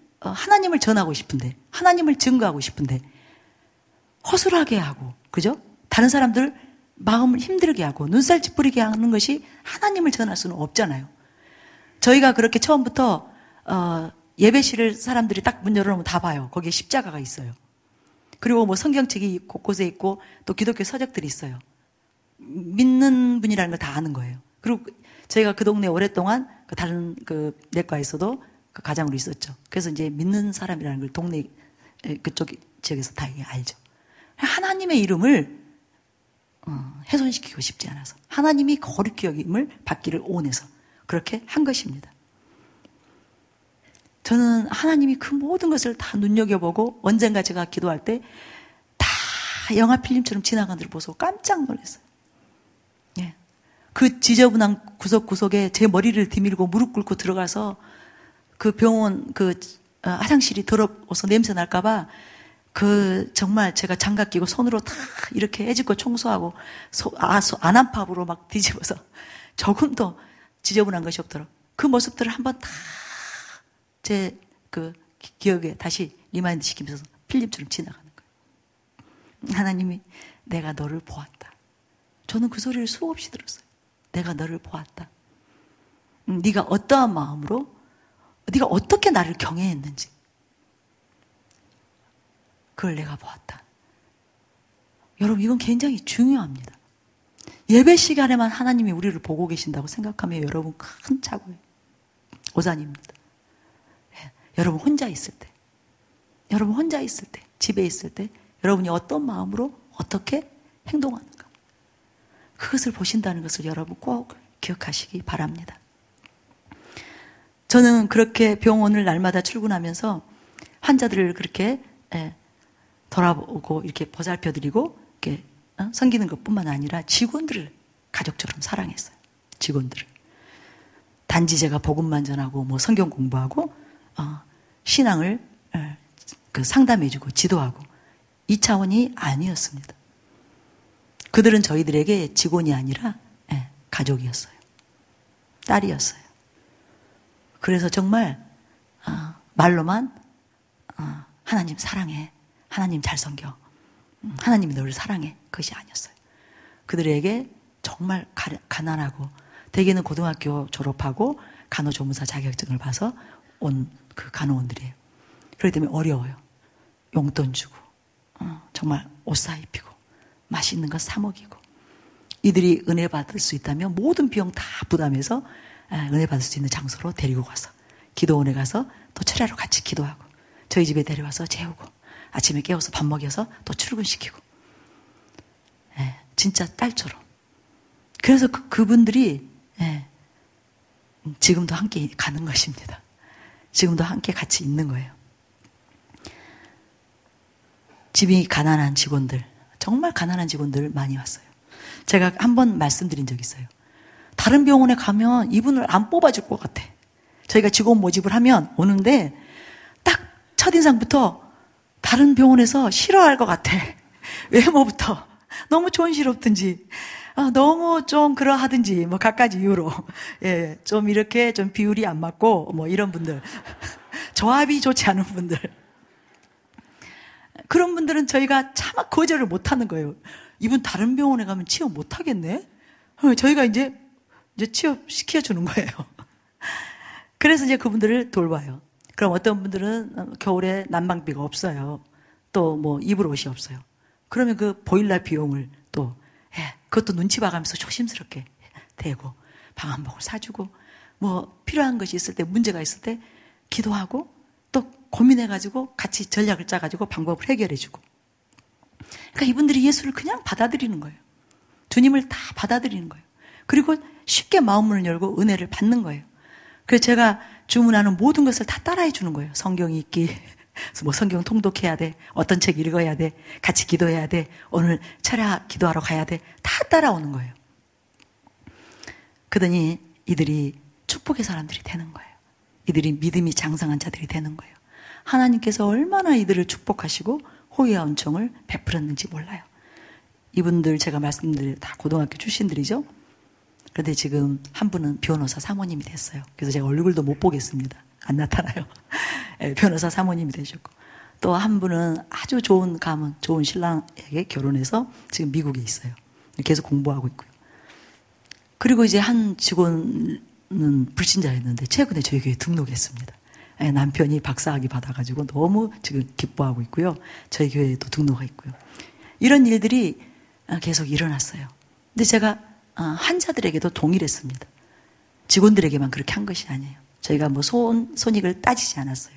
전하고 싶은데, 하나님을 증거하고 싶은데, 허술하게 하고, 그죠? 다른 사람들 마음을 힘들게 하고, 눈살 찌푸리게 하는 것이 하나님을 전할 수는 없잖아요. 저희가 그렇게 처음부터, 예배실을 사람들이 딱 문 열어놓으면 다 봐요. 거기에 십자가가 있어요. 그리고 뭐 성경책이 곳곳에 있고 또 기독교 서적들이 있어요. 믿는 분이라는 걸 다 아는 거예요. 그리고 저희가 그 동네 오랫동안 그 다른 그 내과에서도 그 가장으로 있었죠. 그래서 이제 믿는 사람이라는 걸 동네 그쪽 지역에서 다 알죠. 하나님의 이름을 훼손시키고 싶지 않아서 하나님이 거룩히 여김을 받기를 원해서 그렇게 한 것입니다. 저는 하나님이 그 모든 것을 다 눈여겨보고 언젠가 제가 기도할 때 다 영화 필름처럼 지나가는 걸 보고 깜짝 놀랐어요. 예. 그 지저분한 구석구석에 제 머리를 디밀고 무릎 꿇고 들어가서 그 병원 화장실이 더러워서 냄새 날까봐 정말 제가 장갑 끼고 손으로 다 이렇게 애집고 청소하고 안압밥으로 막 뒤집어서 조금도 지저분한 것이 없도록 그 모습들을 한번 다 제 기억에 다시 리마인드 시키면서 필름처럼 지나가는 거예요. 하나님이 내가 너를 보았다. 저는 그 소리를 수없이 들었어요. 내가 너를 보았다. 네가 어떠한 마음으로 네가 어떻게 나를 경외했는지 그걸 내가 보았다. 여러분 이건 굉장히 중요합니다. 예배 시간에만 하나님이 우리를 보고 계신다고 생각하면 여러분 큰 착오예요. 오산입니다. 여러분 혼자 있을 때, 집에 있을 때 여러분이 어떤 마음으로 어떻게 행동하는가 그것을 보신다는 것을 여러분 꼭 기억하시기 바랍니다. 저는 그렇게 병원을 날마다 출근하면서 환자들을 그렇게 돌아보고 이렇게 보살펴드리고 이렇게 섬기는 것뿐만 아니라 직원들을 가족처럼 사랑했어요. 직원들을. 단지 제가 복음만 전하고 뭐 성경 공부하고 신앙을 상담해주고 지도하고 이 차원이 아니었습니다. 그들은 저희들에게 직원이 아니라 가족이었어요. 딸이었어요. 그래서 정말 말로만 하나님 사랑해, 하나님 잘 섬겨, 하나님이 너를 사랑해 그것이 아니었어요. 그들에게 정말 가난하고 대개는 고등학교 졸업하고 간호조무사 자격증을 봐서 온 그 간호원들이에요. 그렇기 때문에 어려워요. 용돈 주고 정말 옷 사 입히고 맛있는 거 사 먹이고 이들이 은혜 받을 수 있다면 모든 비용 다 부담해서 은혜 받을 수 있는 장소로 데리고 가서 기도원에 가서 또 철야로 같이 기도하고 저희 집에 데려와서 재우고 아침에 깨워서 밥 먹여서 또 출근시키고 진짜 딸처럼. 그래서 그분들이 지금도 함께 가는 것입니다. 지금도 함께 같이 있는 거예요. 집이 가난한 직원들, 정말 가난한 직원들 많이 왔어요. 제가 한번 말씀드린 적이 있어요. 다른 병원에 가면 이분을 안 뽑아줄 것 같아. 저희가 직원 모집을 하면 오는데 딱 첫인상부터 다른 병원에서 싫어할 것 같아. 외모부터 너무 촌스럽든지 너무 좀 그러하든지 뭐 각가지 이유로 좀 이렇게 좀 비율이 안 맞고 뭐 이런 분들 조합이 좋지 않은 분들 그런 분들은 저희가 차마 거절을 못 하는 거예요. 이분 다른 병원에 가면 취업 못 하겠네. 저희가 이제 취업 시켜주는 거예요. 그래서 이제 그분들을 돌봐요. 그럼 어떤 분들은 겨울에 난방비가 없어요. 또 뭐 입을 옷이 없어요. 그러면 그 보일러 비용을 또 그것도 눈치 봐가면서 조심스럽게 대고 방 한복을 사주고 뭐 필요한 것이 있을 때 문제가 있을 때 기도하고 또 고민해가지고 같이 전략을 짜가지고 방법을 해결해주고 그러니까 이분들이 예수를 그냥 받아들이는 거예요. 주님을 다 받아들이는 거예요. 그리고 쉽게 마음문을 열고 은혜를 받는 거예요. 그래서 제가 주문하는 모든 것을 다 따라해 주는 거예요. 성경 읽기, 뭐 성경 통독해야 돼, 어떤 책 읽어야 돼, 같이 기도해야 돼, 오늘 철야 기도하러 가야 돼, 다 따라오는 거예요. 그러더니 이들이 축복의 사람들이 되는 거예요. 이들이 믿음이 장성한 자들이 되는 거예요. 하나님께서 얼마나 이들을 축복하시고 호의와 은총을 베풀었는지 몰라요. 이분들 제가 말씀드린 다 고등학교 출신들이죠. 그런데 지금 한 분은 변호사 사모님이 됐어요. 그래서 제가 얼굴도 못 보겠습니다. 안 나타나요. 변호사 사모님이 되셨고 또 한 분은 아주 좋은 가문, 좋은 신랑에게 결혼해서 지금 미국에 있어요. 계속 공부하고 있고요. 그리고 이제 한 직원은 불신자였는데 최근에 저희 교회에 등록했습니다. 남편이 박사학위 받아가지고 너무 지금 기뻐하고 있고요. 저희 교회에도 등록해 있고요. 이런 일들이 계속 일어났어요. 근데 제가 환자들에게도 동일했습니다. 직원들에게만 그렇게 한 것이 아니에요. 저희가 뭐 손익을 따지지 않았어요.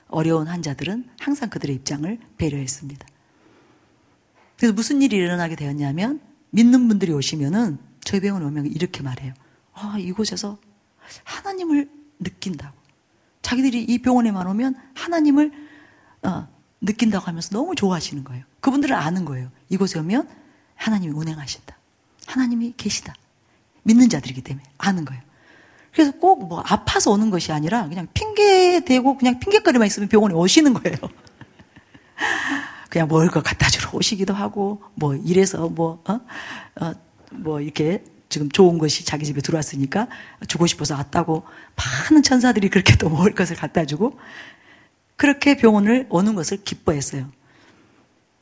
어려운 환자들은 항상 그들의 입장을 배려했습니다. 그래서 무슨 일이 일어나게 되었냐면 믿는 분들이 오시면은 저희 병원에 오면 이렇게 말해요. 이곳에서 하나님을 느낀다고. 자기들이 이 병원에만 오면 하나님을 느낀다고 하면서 너무 좋아하시는 거예요. 그분들은 아는 거예요. 이곳에 오면 하나님이 운행하신다. 하나님이 계시다. 믿는 자들이기 때문에 아는 거예요. 그래서 꼭 뭐 아파서 오는 것이 아니라 그냥 핑계 대고 그냥 핑계거리만 있으면 병원에 오시는 거예요. 그냥 먹을 거 갖다 주러 오시기도 하고, 뭐 이래서 뭐 이렇게 지금 좋은 것이 자기 집에 들어왔으니까 주고 싶어서 왔다고 많은 천사들이 그렇게 또 먹을 것을 갖다 주고, 그렇게 병원을 오는 것을 기뻐했어요.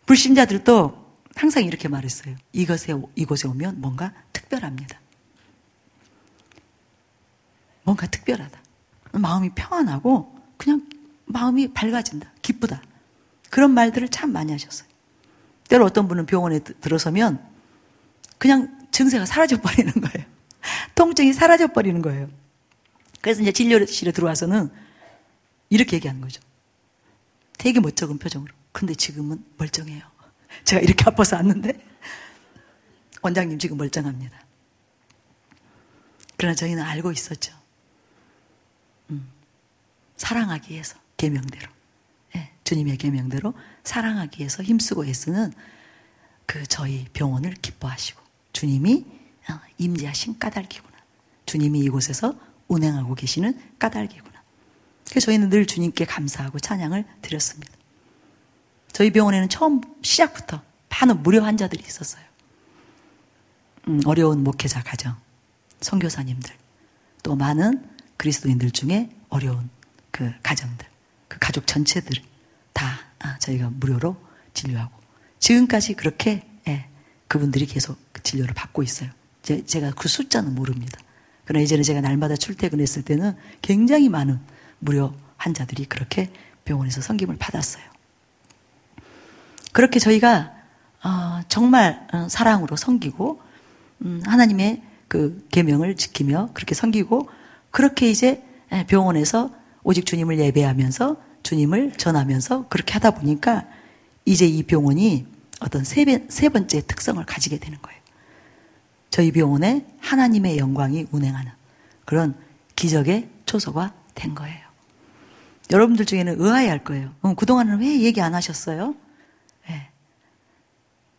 불신자들도 항상 이렇게 말했어요. 이곳에 오면 뭔가 특별합니다. 뭔가 특별하다. 마음이 평안하고 그냥 마음이 밝아진다. 기쁘다. 그런 말들을 참 많이 하셨어요. 때로 어떤 분은 병원에 들어서면 그냥 증세가 사라져버리는 거예요. 통증이 사라져버리는 거예요. 그래서 이제 진료실에 들어와서는 이렇게 얘기하는 거죠. 되게 멋쩍은 표정으로. 근데 지금은 멀쩡해요. 제가 이렇게 아파서 왔는데 원장님 지금 멀쩡합니다. 그러나 저희는 알고 있었죠. 사랑하기 위해서, 계명대로. 주님의 계명대로 사랑하기 위해서 힘쓰고 애쓰는 그 저희 병원을 기뻐하시고, 주님이 임재하신 까닭이구나. 주님이 이곳에서 운행하고 계시는 까닭이구나. 그래서 저희는 늘 주님께 감사하고 찬양을 드렸습니다. 저희 병원에는 처음 시작부터 많은 무료 환자들이 있었어요. 어려운 목회자 가정, 선교사님들, 또 많은 그리스도인들 중에 어려운 그 가정들, 그 가족 전체들 다 저희가 무료로 진료하고, 지금까지 그렇게 그분들이 계속 진료를 받고 있어요. 제가 그 숫자는 모릅니다. 그러나 예전에 제가 날마다 출퇴근했을 때는 굉장히 많은 무료 환자들이 그렇게 병원에서 섬김을 받았어요. 그렇게 저희가 정말 사랑으로 섬기고 하나님의 그 계명을 지키며 그렇게 섬기고, 그렇게 이제 병원에서 오직 주님을 예배하면서 주님을 전하면서 그렇게 하다 보니까 이제 이 병원이 어떤 세 번째 특성을 가지게 되는 거예요. 저희 병원에 하나님의 영광이 운행하는 그런 기적의 초소가 된 거예요. 여러분들 중에는 의아해할 거예요. 그동안은 왜 얘기 안 하셨어요?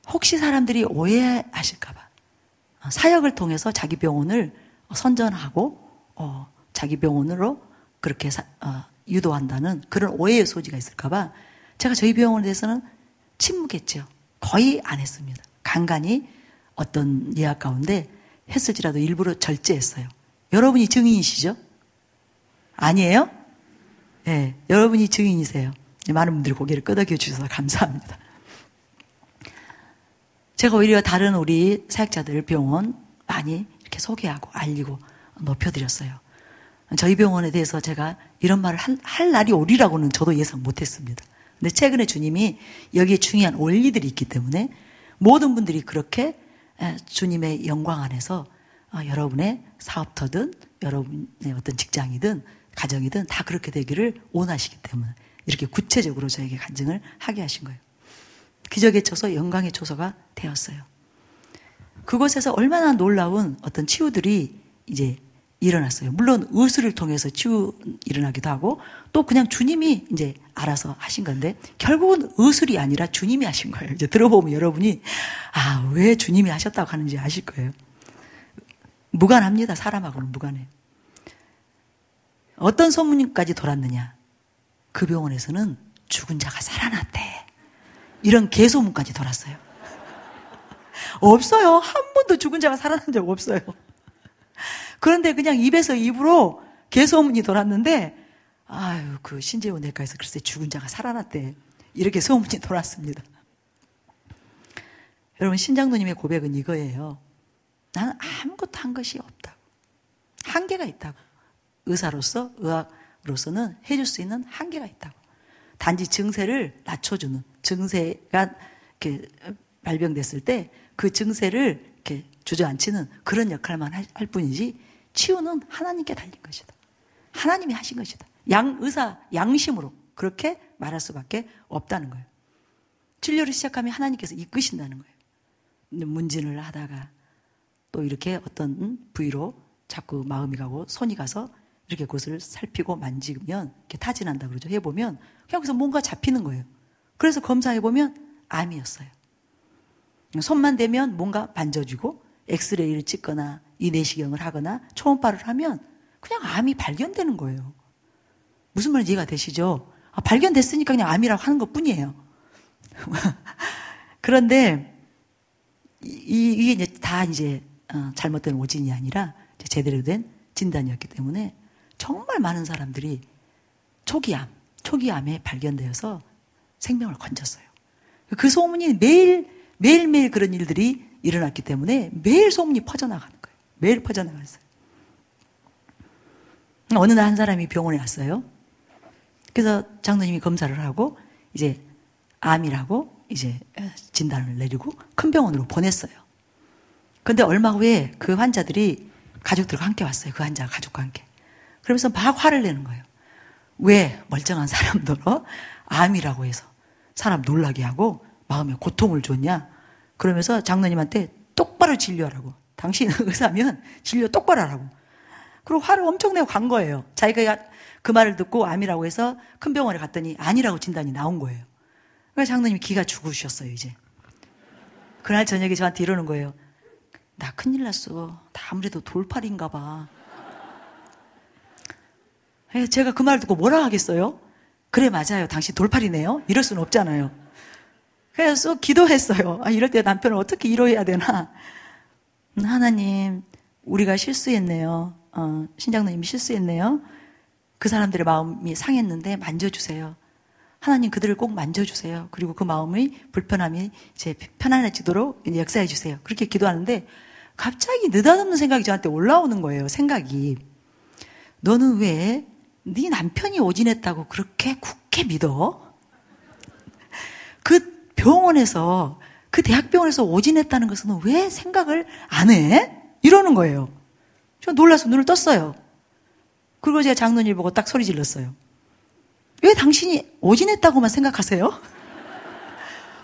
혹시 사람들이 오해하실까 봐 사역을 통해서 자기 병원을 선전하고 자기 병원으로 그렇게 유도한다는 그런 오해의 소지가 있을까 봐 제가 저희 병원에 대해서는 침묵했죠. 거의 안 했습니다. 간간히 어떤 예약 가운데 했을지라도 일부러 절제했어요. 여러분이 증인이시죠? 아니에요? 네, 여러분이 증인이세요. 많은 분들이 고개를 끄덕여 주셔서 감사합니다. 제가 오히려 다른 우리 사역자들 병원 많이 이렇게 소개하고 알리고 높여드렸어요. 저희 병원에 대해서 제가 이런 말을 할 날이 오리라고는 저도 예상 못했습니다. 근데 최근에 주님이 여기에 중요한 원리들이 있기 때문에 모든 분들이 그렇게 주님의 영광 안에서 여러분의 사업터든 여러분의 어떤 직장이든 가정이든 다 그렇게 되기를 원하시기 때문에 이렇게 구체적으로 저에게 간증을 하게 하신 거예요. 기적의 초소, 영광의 초소가 되었어요. 그곳에서 얼마나 놀라운 어떤 치유들이 이제 일어났어요. 물론 의술을 통해서 치유 일어나기도 하고 또 그냥 주님이 이제 알아서 하신 건데 결국은 의술이 아니라 주님이 하신 거예요. 이제 들어보면 여러분이 왜 주님이 하셨다고 하는지 아실 거예요. 무관합니다. 사람하고는 무관해요. 어떤 소문까지 돌았느냐. 그 병원에서는 죽은 자가 살아났대. 이런 개소문까지 돌았어요. 없어요. 한 번도 죽은 자가 살아난 적 없어요. 그런데 그냥 입에서 입으로 개소문이 돌았는데 그 신재원 내과에서 글쎄 죽은 자가 살아났대. 이렇게 소문이 돌았습니다. 여러분, 신장로님의 고백은 이거예요. 나는 아무것도 한 것이 없다고. 한계가 있다고. 의사로서 의학 의사로서는 해줄 수 있는 한계가 있다고. 단지 증세를 낮춰주는, 증세가 이렇게 발병됐을 때 그 증세를 이렇게 주저앉히는 그런 역할만 할 뿐이지, 치유는 하나님께 달린 것이다. 하나님이 하신 것이다. 의사 양심으로 그렇게 말할 수밖에 없다는 거예요. 진료를 시작하면 하나님께서 이끄신다는 거예요. 문진을 하다가 또 이렇게 어떤 부위로 자꾸 마음이 가고 손이 가서 이렇게 그것을 살피고 만지면 이렇게 타진한다 그러죠. 해보면 그냥 그래서 뭔가 잡히는 거예요. 그래서 검사해보면 암이었어요. 손만 대면 뭔가 만져주고 엑스레이를 찍거나 이 내시경을 하거나 초음파를 하면 그냥 암이 발견되는 거예요. 무슨 말인지 이해가 되시죠? 발견됐으니까 그냥 암이라고 하는 것 뿐이에요. 그런데 이게 이제 다 이제 잘못된 오진이 아니라 제대로 된 진단이었기 때문에 정말 많은 사람들이 초기암에 발견되어서 생명을 건졌어요. 그 소문이 매일매일 그런 일들이 일어났기 때문에 매일 소문이 퍼져나가는 거예요. 매일 퍼져나갔어요. 어느 날 한 사람이 병원에 왔어요. 그래서 장로님이 검사를 하고 이제 암이라고 이제 진단을 내리고 큰 병원으로 보냈어요. 그런데 얼마 후에 그 환자들이 가족들과 함께 왔어요. 그 환자가 가족과 함께. 그러면서 막 화를 내는 거예요. 왜 멀쩡한 사람들어 암이라고 해서 사람 놀라게 하고 마음에 고통을 줬냐? 그러면서 장로님한테 똑바로 진료하라고. 당신 의사면 진료 똑바로 하라고. 그리고 화를 엄청 내고 간 거예요. 자기가 그 말을 듣고 암이라고 해서 큰 병원에 갔더니 아니라고 진단이 나온 거예요. 그래서 장로님이 기가 죽으셨어요, 이제. 그날 저녁에 저한테 이러는 거예요. 나 큰일 났어. 나 아무래도 돌팔인가 봐. 제가 그 말을 듣고 뭐라 하겠어요? 그래, 맞아요. 당신 돌팔이네요. 이럴 수는 없잖아요. 그래서 기도했어요. 이럴 때 남편을 어떻게 위로해야 되나. 하나님, 우리가 실수했네요. 신장로님이 실수했네요. 그 사람들의 마음이 상했는데 만져주세요. 하나님 그들을 꼭 만져주세요. 그리고 그 마음의 불편함이 이제 편안해지도록 역사해 주세요. 그렇게 기도하는데 갑자기 느닷없는 생각이 저한테 올라오는 거예요. 생각이. 너는 왜 네 남편이 오진했다고 그렇게 굳게 믿어? 그 병원에서, 그 대학병원에서 오진했다는 것은 왜 생각을 안 해? 이러는 거예요. 저 놀라서 눈을 떴어요. 그리고 제가 장로님 보고 딱 소리 질렀어요. 왜 당신이 오진했다고만 생각하세요?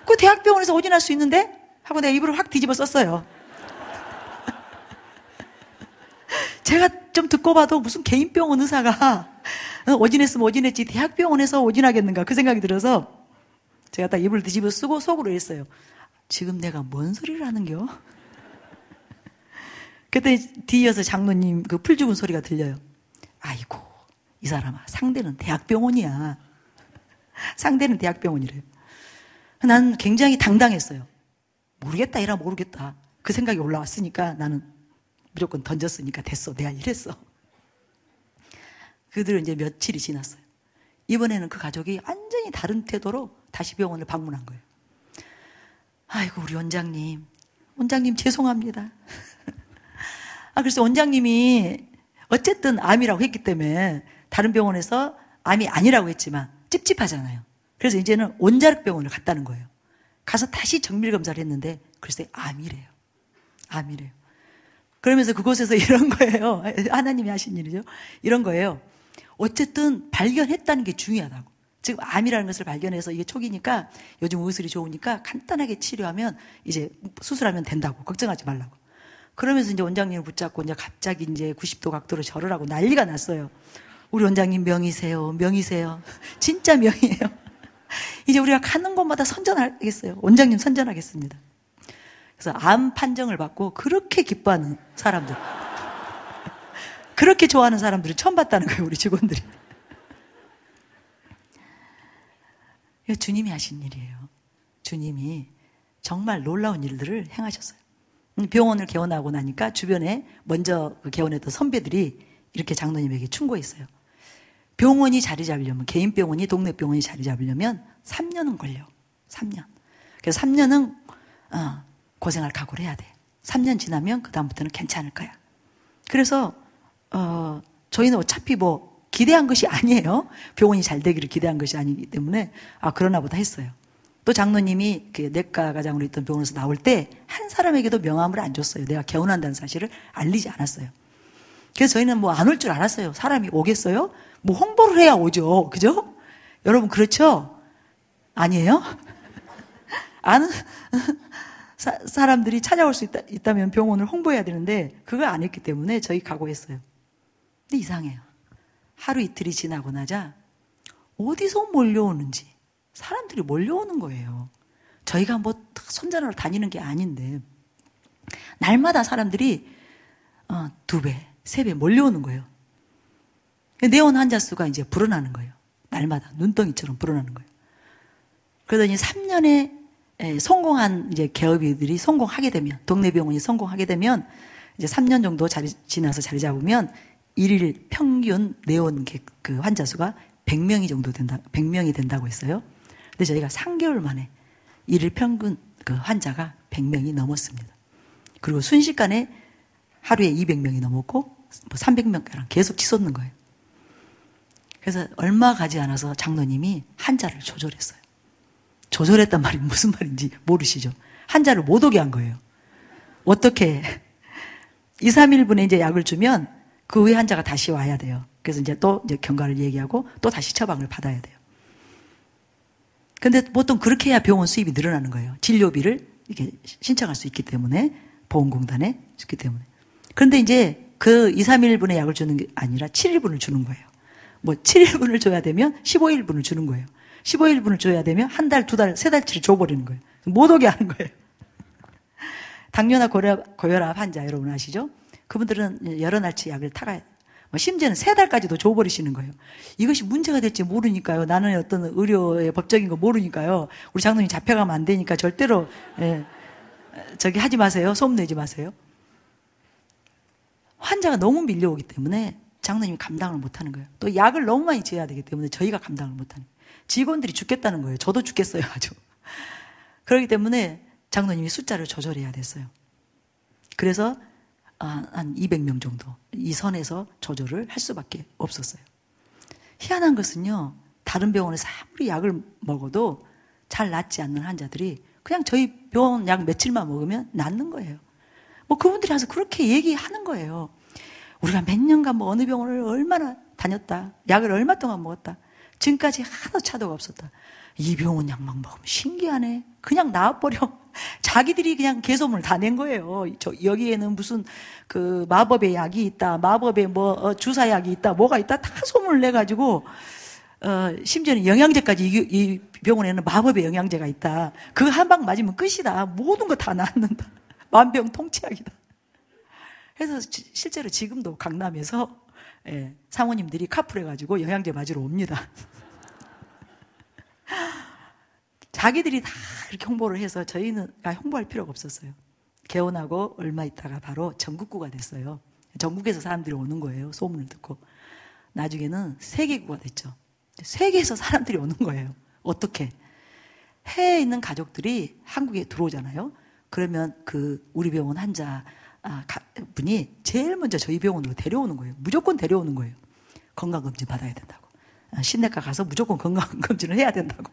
그 대학병원에서 오진할 수 있는데? 하고 내가 입을 확 뒤집어 썼어요. 제가 좀 듣고 봐도 무슨 개인병원 의사가 오진했으면 오진했지 대학병원에서 오진하겠는가 그 생각이 들어서 제가 딱 입을 뒤집어 쓰고 속으로 했어요. 지금 내가 뭔 소리를 하는겨? 그때 뒤이어서 장로님 그 풀 죽은 소리가 들려요. 아이고, 이 사람아, 상대는 대학병원이야. 상대는 대학병원이래요. 난 굉장히 당당했어요. 모르겠다, 이라 모르겠다. 그 생각이 올라왔으니까 나는 무조건 던졌으니까 됐어. 내가 이랬어. 그들은 이제 며칠이 지났어요. 이번에는 그 가족이 완전히 다른 태도로 다시 병원을 방문한 거예요. 아이고, 우리 원장님 죄송합니다. 그래서 원장님이 어쨌든 암이라고 했기 때문에 다른 병원에서 암이 아니라고 했지만 찝찝하잖아요. 그래서 이제는 원자력 병원을 갔다는 거예요. 가서 다시 정밀 검사를 했는데 글쎄 암이래요. 그러면서 그곳에서 이런 거예요. 하나님이 하신 일이죠. 이런 거예요. 어쨌든 발견했다는 게 중요하다고. 지금 암이라는 것을 발견해서 이게 초기니까 요즘 의술이 좋으니까 간단하게 치료하면 이제 수술하면 된다고. 걱정하지 말라고. 그러면서 이제 원장님을 붙잡고 이제 갑자기 이제 90도 각도로 절을 하고 난리가 났어요. 우리 원장님 명이세요. 진짜 명이에요. 이제 우리가 가는 곳마다 선전하겠어요. 원장님 선전하겠습니다. 그래서 암 판정을 받고 그렇게 기뻐하는 사람들, 그렇게 좋아하는 사람들을 처음 봤다는 거예요, 우리 직원들이. 주님이 하신 일이에요. 주님이 정말 놀라운 일들을 행하셨어요. 병원을 개원하고 나니까 주변에 먼저 개원했던 선배들이 이렇게 장로님에게 충고했어요. 병원이 자리 잡으려면, 개인 병원이, 동네 병원이 자리 잡으려면 3년은 걸려. 3년. 그래서 3년은 고생할 각오를 해야 돼. 3년 지나면 그 다음부터는 괜찮을 거야. 그래서 저희는 어차피 뭐 기대한 것이 아니에요. 병원이 잘 되기를 기대한 것이 아니기 때문에 그러나 보다 했어요. 또 장로님이 그 내과 과장으로 있던 병원에서 나올 때 한 사람에게도 명함을 안 줬어요. 내가 개원한다는 사실을 알리지 않았어요. 그래서 저희는 뭐 안 올 줄 알았어요. 사람이 오겠어요? 뭐 홍보를 해야 오죠. 그죠? 여러분 그렇죠? 아니에요? 아는 사람들이 찾아올 수 있다면 병원을 홍보해야 되는데 그걸 안 했기 때문에 저희 각오했어요. 근데 이상해요. 하루 이틀이 지나고 나자 어디서 몰려오는지 사람들이 몰려오는 거예요. 저희가 뭐 손자로 다니는 게 아닌데 날마다 사람들이 2배, 3배 몰려오는 거예요. 내원 환자 수가 이제 불어나는 거예요. 날마다 눈덩이처럼 불어나는 거예요. 그러더니 3년에 성공한 이제 개업이들이 성공하게 되면, 동네 병원이 성공하게 되면 이제 3년 정도 지나서 자리 잡으면 일일 평균 내원 그 환자 수가 100명이 정도 100명이 된다고 했어요. 근데 저희가 3개월 만에 일일 평균 그 환자가 100명이 넘었습니다. 그리고 순식간에 하루에 200명이 넘었고 뭐 300명가량 계속 치솟는 거예요. 그래서 얼마 가지 않아서 장로님이 한자를 조절했어요. 조절했단 말이 무슨 말인지 모르시죠? 한자를 못 오게 한 거예요. 어떻게 2, 3일분에 이제 약을 주면 그 후에 환자가 다시 와야 돼요. 그래서 이제 또 이제 경과를 얘기하고 또 다시 처방을 받아야 돼요. 근데 보통 그렇게 해야 병원 수입이 늘어나는 거예요. 진료비를 이렇게 신청할 수 있기 때문에, 보험공단에 있기 때문에. 그런데 이제 그 2, 3일분의 약을 주는 게 아니라 7일분을 주는 거예요. 뭐 7일분을 줘야 되면 15일분을 주는 거예요. 15일분을 줘야 되면 한 달, 2달, 3달치를 줘버리는 거예요. 못 오게 하는 거예요. 당뇨나 고혈압 환자 여러분 아시죠? 그분들은 여러 날치 약을 타가야 돼요. 심지어는 3달까지도 줘버리시는 거예요. 이것이 문제가 될지 모르니까요. 나는 어떤 의료의 법적인 거 모르니까요. 우리 장로님 잡혀가면 안 되니까 절대로 저기 하지 마세요. 소문내지 마세요. 환자가 너무 밀려오기 때문에 장로님이 감당을 못하는 거예요. 또 약을 너무 많이 지어야 되기 때문에 저희가 감당을 못하는 거예요. 직원들이 죽겠다는 거예요. 저도 죽겠어요. 아주. 그렇기 때문에 장로님이 숫자를 조절해야 됐어요. 그래서 한 200명 정도 이 선에서 조절을 할 수밖에 없었어요. 희한한 것은요, 다른 병원에서 아무리 약을 먹어도 잘 낫지 않는 환자들이 그냥 저희 병원 약 며칠만 먹으면 낫는 거예요. 뭐 그분들이 와서 그렇게 얘기하는 거예요. 우리가 몇 년간 뭐 어느 병원을 얼마나 다녔다, 약을 얼마 동안 먹었다, 지금까지 하나도 차도가 없었다. 이 병원 약만 먹으면 신기하네. 그냥 나와버려. 자기들이 그냥 개소문을 다 낸 거예요. 여기에는 무슨 그 마법의 약이 있다, 마법의 뭐 주사약이 있다, 뭐가 있다, 다 소문을 내가지고 심지어는 영양제까지 이 병원에는 마법의 영양제가 있다. 그거 한 방 맞으면 끝이다. 모든 거 다 낫는다. 만병통치약이다. 그래서 실제로 지금도 강남에서 사모님들이 카풀해가지고 영양제 맞으러 옵니다. 자기들이 다 그렇게 홍보를 해서 저희는 홍보할 필요가 없었어요. 개원하고 얼마 있다가 바로 전국구가 됐어요. 전국에서 사람들이 오는 거예요. 소문을 듣고. 나중에는 세계구가 됐죠. 세계에서 사람들이 오는 거예요. 어떻게? 해외에 있는 가족들이 한국에 들어오잖아요. 그러면 그 우리 병원 환자 분이 제일 먼저 저희 병원으로 데려오는 거예요. 무조건 데려오는 거예요. 건강검진 받아야 된다고. 신내과 가서 무조건 건강검진을 해야 된다고.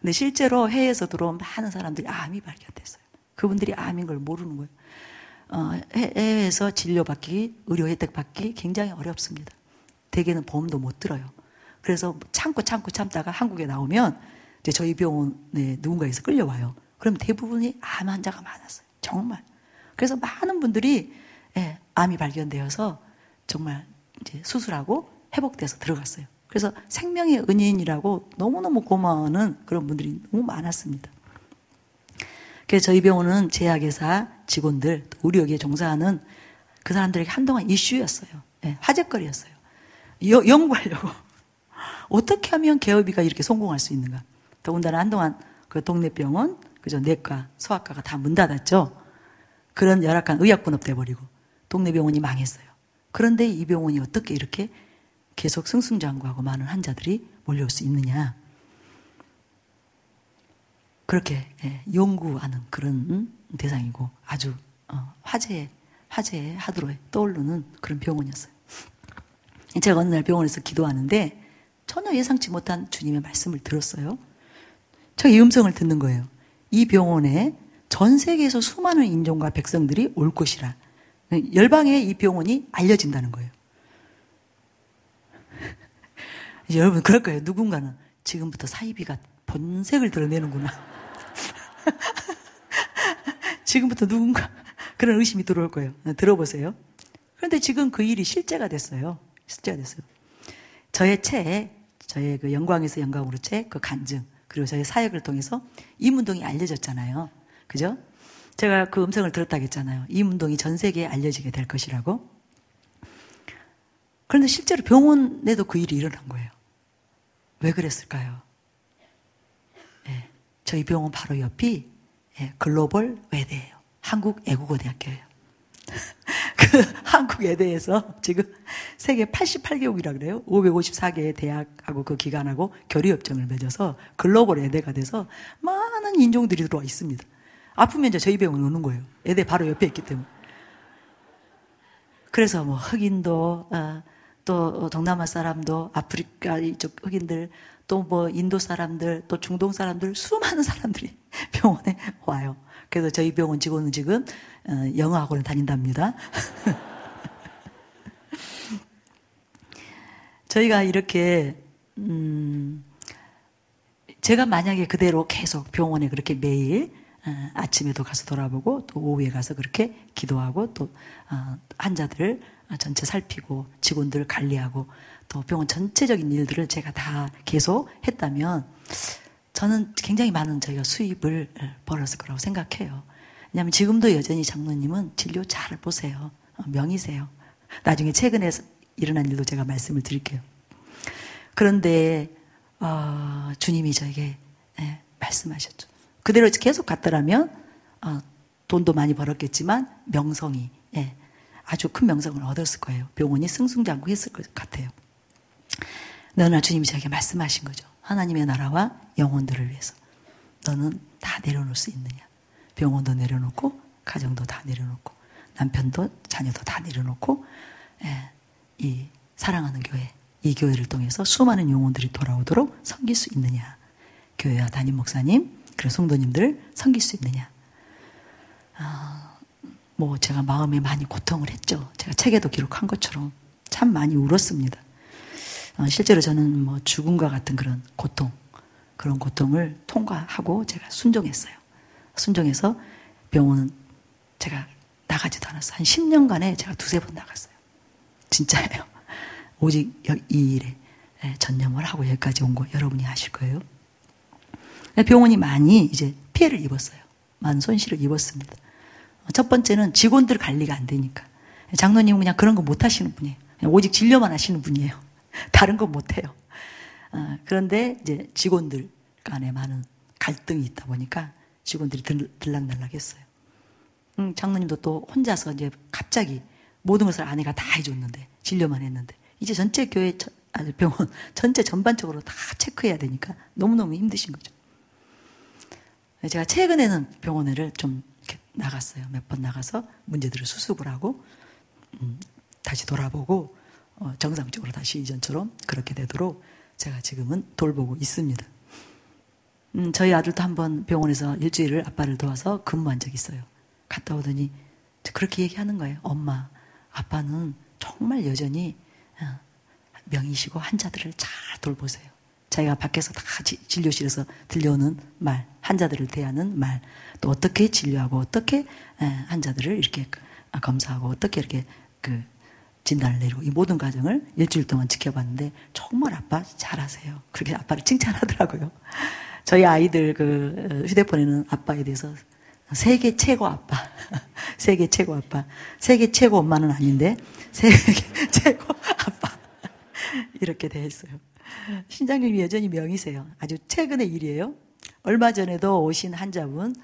근데 실제로 해외에서 들어온 많은 사람들이 암이 발견됐어요. 그분들이 암인 걸 모르는 거예요. 해외에서 진료받기, 의료 혜택 받기 굉장히 어렵습니다. 대개는 보험도 못 들어요. 그래서 참다가 한국에 나오면 이제 저희 병원에 누군가에서 끌려와요. 그럼 대부분이 암 환자가 많았어요. 정말. 그래서 많은 분들이 암이 발견되어서 정말 이제 수술하고 회복돼서 들어갔어요. 그래서 생명의 은인이라고 너무너무 고마워하는 그런 분들이 너무 많았습니다. 그래서 저희 병원은 제약회사 직원들, 의료계에 종사하는 그 사람들에게 한동안 이슈였어요. 화제거리였어요. 연구하려고. 어떻게 하면 개업이가 이렇게 성공할 수 있는가. 더군다나 한동안 그 동네 병원, 그죠, 내과, 소아과가 다 문 닫았죠. 그런 열악한 의약분업 돼버리고 동네 병원이 망했어요. 그런데 이 병원이 어떻게 이렇게 계속 승승장구하고 많은 환자들이 몰려올 수 있느냐. 그렇게 연구하는 그런 대상이고 아주 화제에 하도록 떠오르는 그런 병원이었어요. 제가 어느 날 병원에서 기도하는데 전혀 예상치 못한 주님의 말씀을 들었어요. 제가 이 음성을 듣는 거예요. 이 병원에 전 세계에서 수많은 인종과 백성들이 올 것이라. 열방에 이 병원이 알려진다는 거예요. 이제 여러분 그럴 거예요. 누군가는 지금부터 사이비가 본색을 드러내는구나. 지금부터 누군가 그런 의심이 들어올 거예요. 들어보세요. 그런데 지금 그 일이 실제가 됐어요. 실제가 됐어요. 저의 책, 저의 그 영광에서 영광으로 책, 그 간증, 그리고 저의 사역을 통해서 이 문동이 알려졌잖아요. 그죠? 제가 그 음성을 들었다고 했잖아요. 이 문동이 전 세계에 알려지게 될 것이라고. 그런데 실제로 병원에도 그 일이 일어난 거예요. 왜 그랬을까요? 예, 저희 병원 바로 옆이 글로벌 외대예요. 한국 애국어대학교예요. 그 한국 외대에서 지금 세계 88개국이라 그래요. 554개의 대학하고 그 기관하고 교류협정을 맺어서 글로벌 외대가 돼서 많은 인종들이 들어와 있습니다. 아프면 이제 저희 병원에 오는 거예요. 외대 바로 옆에 있기 때문에. 그래서 뭐 흑인도 또 동남아 사람도 아프리카 이쪽 흑인들 또 뭐 인도 사람들 또 중동 사람들 수많은 사람들이 병원에 와요. 그래서 저희 병원 직원은 지금 영어 학원을 다닌답니다. 저희가 이렇게 제가 만약에 그대로 계속 병원에 그렇게 매일 아침에도 가서 돌아보고 또 오후에 가서 그렇게 기도하고 또 환자들 전체 살피고 직원들 관리하고 또 병원 전체적인 일들을 제가 다 계속 했다면 저는 굉장히 많은 저희가 수입을 벌었을 거라고 생각해요. 왜냐하면 지금도 여전히 장로님은 진료 잘 보세요. 명의세요. 나중에 최근에 일어난 일도 제가 말씀을 드릴게요. 그런데 주님이 저에게 말씀하셨죠. 그대로 계속 갔더라면 돈도 많이 벌었겠지만 명성이 아주 큰 명성을 얻었을 거예요. 병원이 승승장구했을 것 같아요. 너나 주님이 저에게 말씀하신 거죠. 하나님의 나라와 영혼들을 위해서 너는 다 내려놓을 수 있느냐. 병원도 내려놓고 가정도 다 내려놓고 남편도 자녀도 다 내려놓고 이 사랑하는 교회, 이 교회를 통해서 수많은 영혼들이 돌아오도록 섬길 수 있느냐. 교회와 담임 목사님 그리고 성도님들 섬길 수 있느냐. 뭐 제가 마음에 많이 고통을 했죠. 제가 책에도 기록한 것처럼 참 많이 울었습니다. 실제로 저는 뭐 죽음과 같은 그런 고통, 그런 고통을 통과하고 제가 순종했어요. 순종해서 병원은 제가 나가지도 않았어요. 한 10년간에 제가 2-3번 나갔어요. 진짜예요. 오직 이 일에 전념을 하고 여기까지 온 거 여러분이 아실 거예요. 병원이 많이 이제 피해를 입었어요. 많은 손실을 입었습니다. 첫 번째는 직원들 관리가 안 되니까. 장로님은 그냥 그런 거 못 하시는 분이에요. 그냥 오직 진료만 하시는 분이에요. 다른 거 못 해요. 그런데 이제 직원들 간에 많은 갈등이 있다 보니까 직원들이 들락날락했어요. 장로님도 또 혼자서 이제 갑자기 모든 것을 아내가 다 해줬는데 진료만 했는데 이제 전체 교회 병원 전체 전반적으로 다 체크해야 되니까 너무너무 힘드신 거죠. 제가 최근에는 병원을 좀 이렇게 나갔어요. 몇 번 나가서 문제들을 수습을 하고 다시 돌아보고 정상적으로 다시 이전처럼 그렇게 되도록 제가 지금은 돌보고 있습니다. 저희 아들도 한번 병원에서 일주일을 아빠를 도와서 근무한 적이 있어요. 갔다 오더니 그렇게 얘기하는 거예요. 엄마, 아빠는 정말 여전히 명의시고 환자들을 잘 돌보세요. 자기가 밖에서 다 진료실에서 들려오는 말, 환자들을 대하는 말, 또 어떻게 진료하고 어떻게 환자들을 이렇게 검사하고 어떻게 이렇게 진단을 내리고 이 모든 과정을 일주일 동안 지켜봤는데 정말 아빠 잘하세요. 그렇게 아빠를 칭찬하더라고요. 저희 아이들 휴대폰에는 아빠에 대해서 세계 최고 아빠, 세계 최고 아빠, 세계 최고 엄마는 아닌데 세계 최고 아빠 이렇게 되어 있어요. 신장님이 여전히 명의세요. 아주 최근의 일이에요. 얼마 전에도 오신 환자분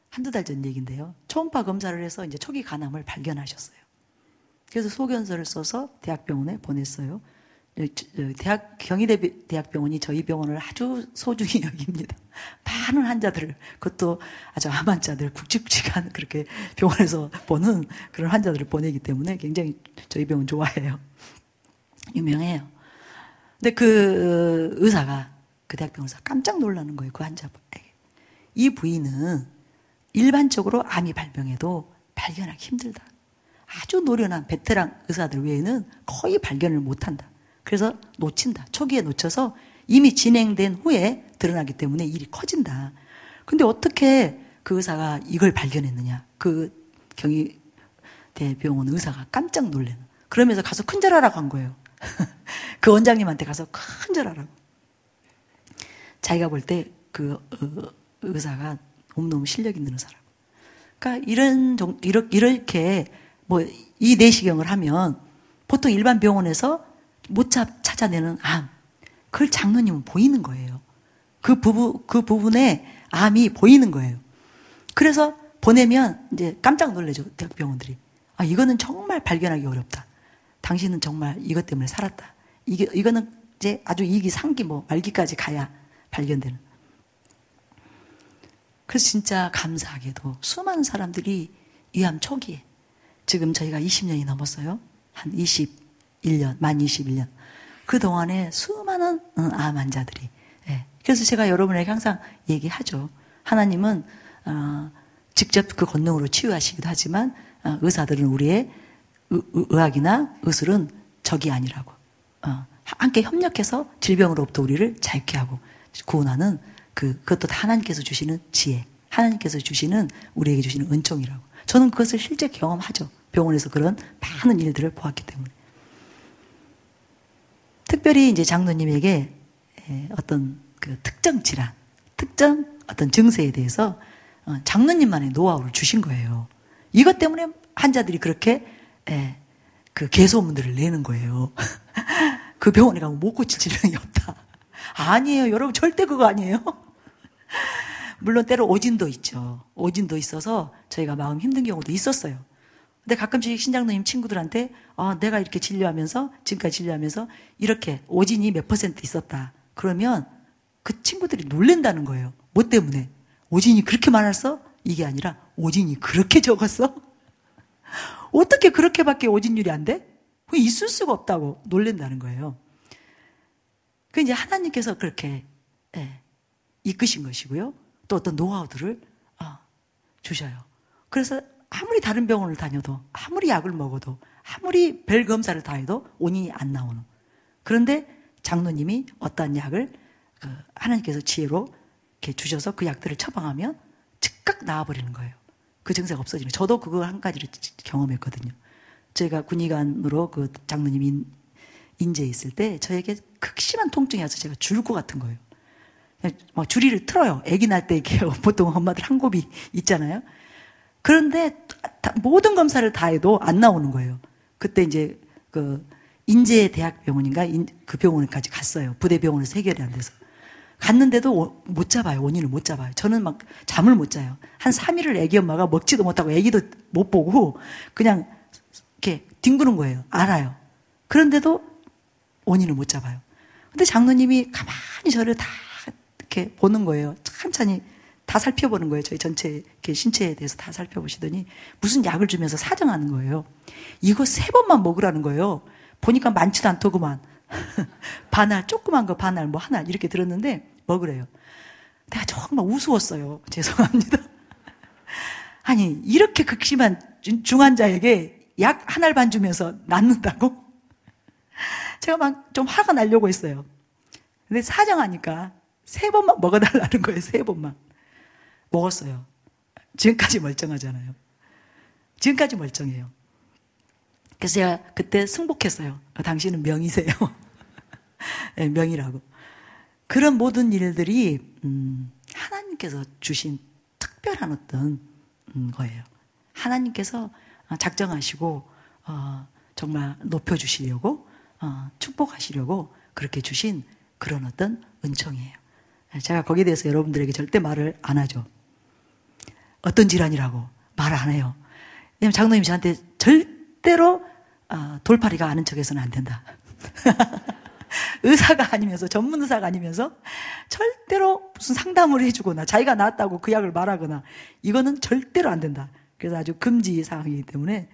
한두 달 전 얘기인데요. 초음파 검사를 해서 이제 초기 간암을 발견하셨어요. 그래서 소견서를 써서 대학병원에 보냈어요. 경희대 대학병원이 저희 병원을 아주 소중히 여깁니다. 많은 환자들을, 그것도 아주 암 환자들, 굵직굵직한 그렇게 병원에서 보는 그런 환자들을 보내기 때문에 굉장히 저희 병원 좋아해요. 유명해요. 근데 그 의사가, 그 대학병원 의사가 깜짝 놀라는 거예요. 그 환자분에게. 이 부위는 일반적으로 암이 발병해도 발견하기 힘들다. 아주 노련한 베테랑 의사들 외에는 거의 발견을 못한다. 그래서 놓친다. 초기에 놓쳐서 이미 진행된 후에 드러나기 때문에 일이 커진다. 근데 어떻게 그 의사가 이걸 발견했느냐. 그 경희대병원 의사가 깜짝 놀래는. 그러면서 가서 큰절하라고 한 거예요. 그 원장님한테 가서 큰절하라고. 자기가 볼 때 그 의사가 너무너무 실력 있는 의사라고. 그러니까 이렇게 뭐 이 내시경을 하면 보통 일반 병원에서 못 찾아내는 암, 그걸 장로님은 보이는 거예요. 그 부분에 암이 보이는 거예요. 그래서 보내면 이제 깜짝 놀라죠, 대학병원들이. 아, 이거는 정말 발견하기 어렵다. 당신은 정말 이것 때문에 살았다. 이거는 이제 아주 2기, 3기, 뭐 말기까지 가야 발견되는. 그래서 진짜 감사하게도 수많은 사람들이 이 암 초기에, 지금 저희가 20년이 넘었어요. 한 21년, 만 21년. 그동안에 수많은 암 환자들이. 예. 그래서 제가 여러분에게 항상 얘기하죠. 하나님은 직접 그 권능으로 치유하시기도 하지만 의사들은 우리의 의학이나 의술은 적이 아니라고. 함께 협력해서 질병으로부터 우리를 자유케 하고 구원하는 그것도 다 하나님께서 주시는 지혜, 하나님께서 주시는 우리에게 주시는 은총이라고. 저는 그것을 실제 경험하죠. 병원에서 그런 많은 일들을 보았기 때문에. 특별히 이제 장로님에게 어떤 그 특정 질환, 특정 어떤 증세에 대해서 장로님만의 노하우를 주신 거예요. 이것 때문에 환자들이 그렇게 그 개소문들을 내는 거예요. 그 병원에 가면 못 고칠 질병이 없다. 아니에요. 여러분 절대 그거 아니에요. 물론 때로 오진도 있죠. 오진도 있어서 저희가 마음 힘든 경우도 있었어요. 근데 가끔씩 신장로님 친구들한테 내가 이렇게 진료하면서 지금까지 진료하면서 이렇게 오진이 몇 % 있었다. 그러면 그 친구들이 놀란다는 거예요. 뭐 때문에? 오진이 그렇게 많았어? 이게 아니라 오진이 그렇게 적었어? 어떻게 그렇게밖에 오진율이 안 돼? 그게 있을 수가 없다고 놀란다는 거예요. 그 이제 하나님께서 그렇게 이끄신 것이고요. 또 어떤 노하우들을 주셔요. 그래서 아무리 다른 병원을 다녀도, 아무리 약을 먹어도, 아무리 별 검사를 다 해도 원인이 안 나오는. 그런데 장로님이 어떠한 약을 하나님께서 지혜로 이렇게 주셔서 그 약들을 처방하면 즉각 나아버리는 거예요. 그 증세가 없어지는. 저도 그거 한 가지를 경험했거든요. 저희가 군의관으로 그 장로님이 인제에 있을 때 저에게 극심한 통증이 와서 제가 죽을 것 같은 거예요. 막 주리를 틀어요. 아기 날 때 이렇게 보통 엄마들 한 곱이 있잖아요. 그런데 모든 검사를 다 해도 안 나오는 거예요. 그때 이제 그 인제대학병원인가 그 병원까지 갔어요. 부대병원에서 해결이 안 돼서. 갔는데도 못 잡아요. 원인을 못 잡아요. 저는 막 잠을 못 자요. 한 3일을 애기 엄마가 먹지도 못하고 애기도 못 보고 그냥 이렇게 뒹구는 거예요. 알아요. 그런데도 원인을 못 잡아요. 근데 장로님이 가만히 저를 다 이렇게 보는 거예요. 천천히 다 살펴보는 거예요. 저희 전체 신체에 대해서 다 살펴보시더니 무슨 약을 주면서 사정하는 거예요. 이거 3번만 먹으라는 거예요. 보니까 많지도 않더구만. 반알, 조그만 거 반알, 뭐 한 알 이렇게 들었는데 먹으래요. 내가 정말 우스웠어요. 죄송합니다. 아니 이렇게 극심한 중환자에게 약 한 알 반 주면서 낫는다고? 제가 막 좀 화가 나려고 했어요. 근데 사정하니까 3번만 먹어달라는 거예요. 3번만. 먹었어요. 지금까지 멀쩡하잖아요. 지금까지 멀쩡해요. 그래서 제가 그때 승복했어요. 당신은 명이세요. 네, 명이라고. 그런 모든 일들이 하나님께서 주신 특별한 어떤 거예요. 하나님께서 작정하시고 정말 높여주시려고 축복하시려고 그렇게 주신 그런 어떤 은총이에요. 제가 거기에 대해서 여러분들에게 절대 말을 안 하죠. 어떤 질환이라고 말 안 해요. 왜냐면 장로님이 저한테 절대로 돌팔이가 아는 척해서는 안 된다. 의사가 아니면서, 전문 의사가 아니면서 절대로 무슨 상담을 해주거나 자기가 나았다고 그 약을 말하거나 이거는 절대로 안 된다. 그래서 아주 금지 사항이기 때문에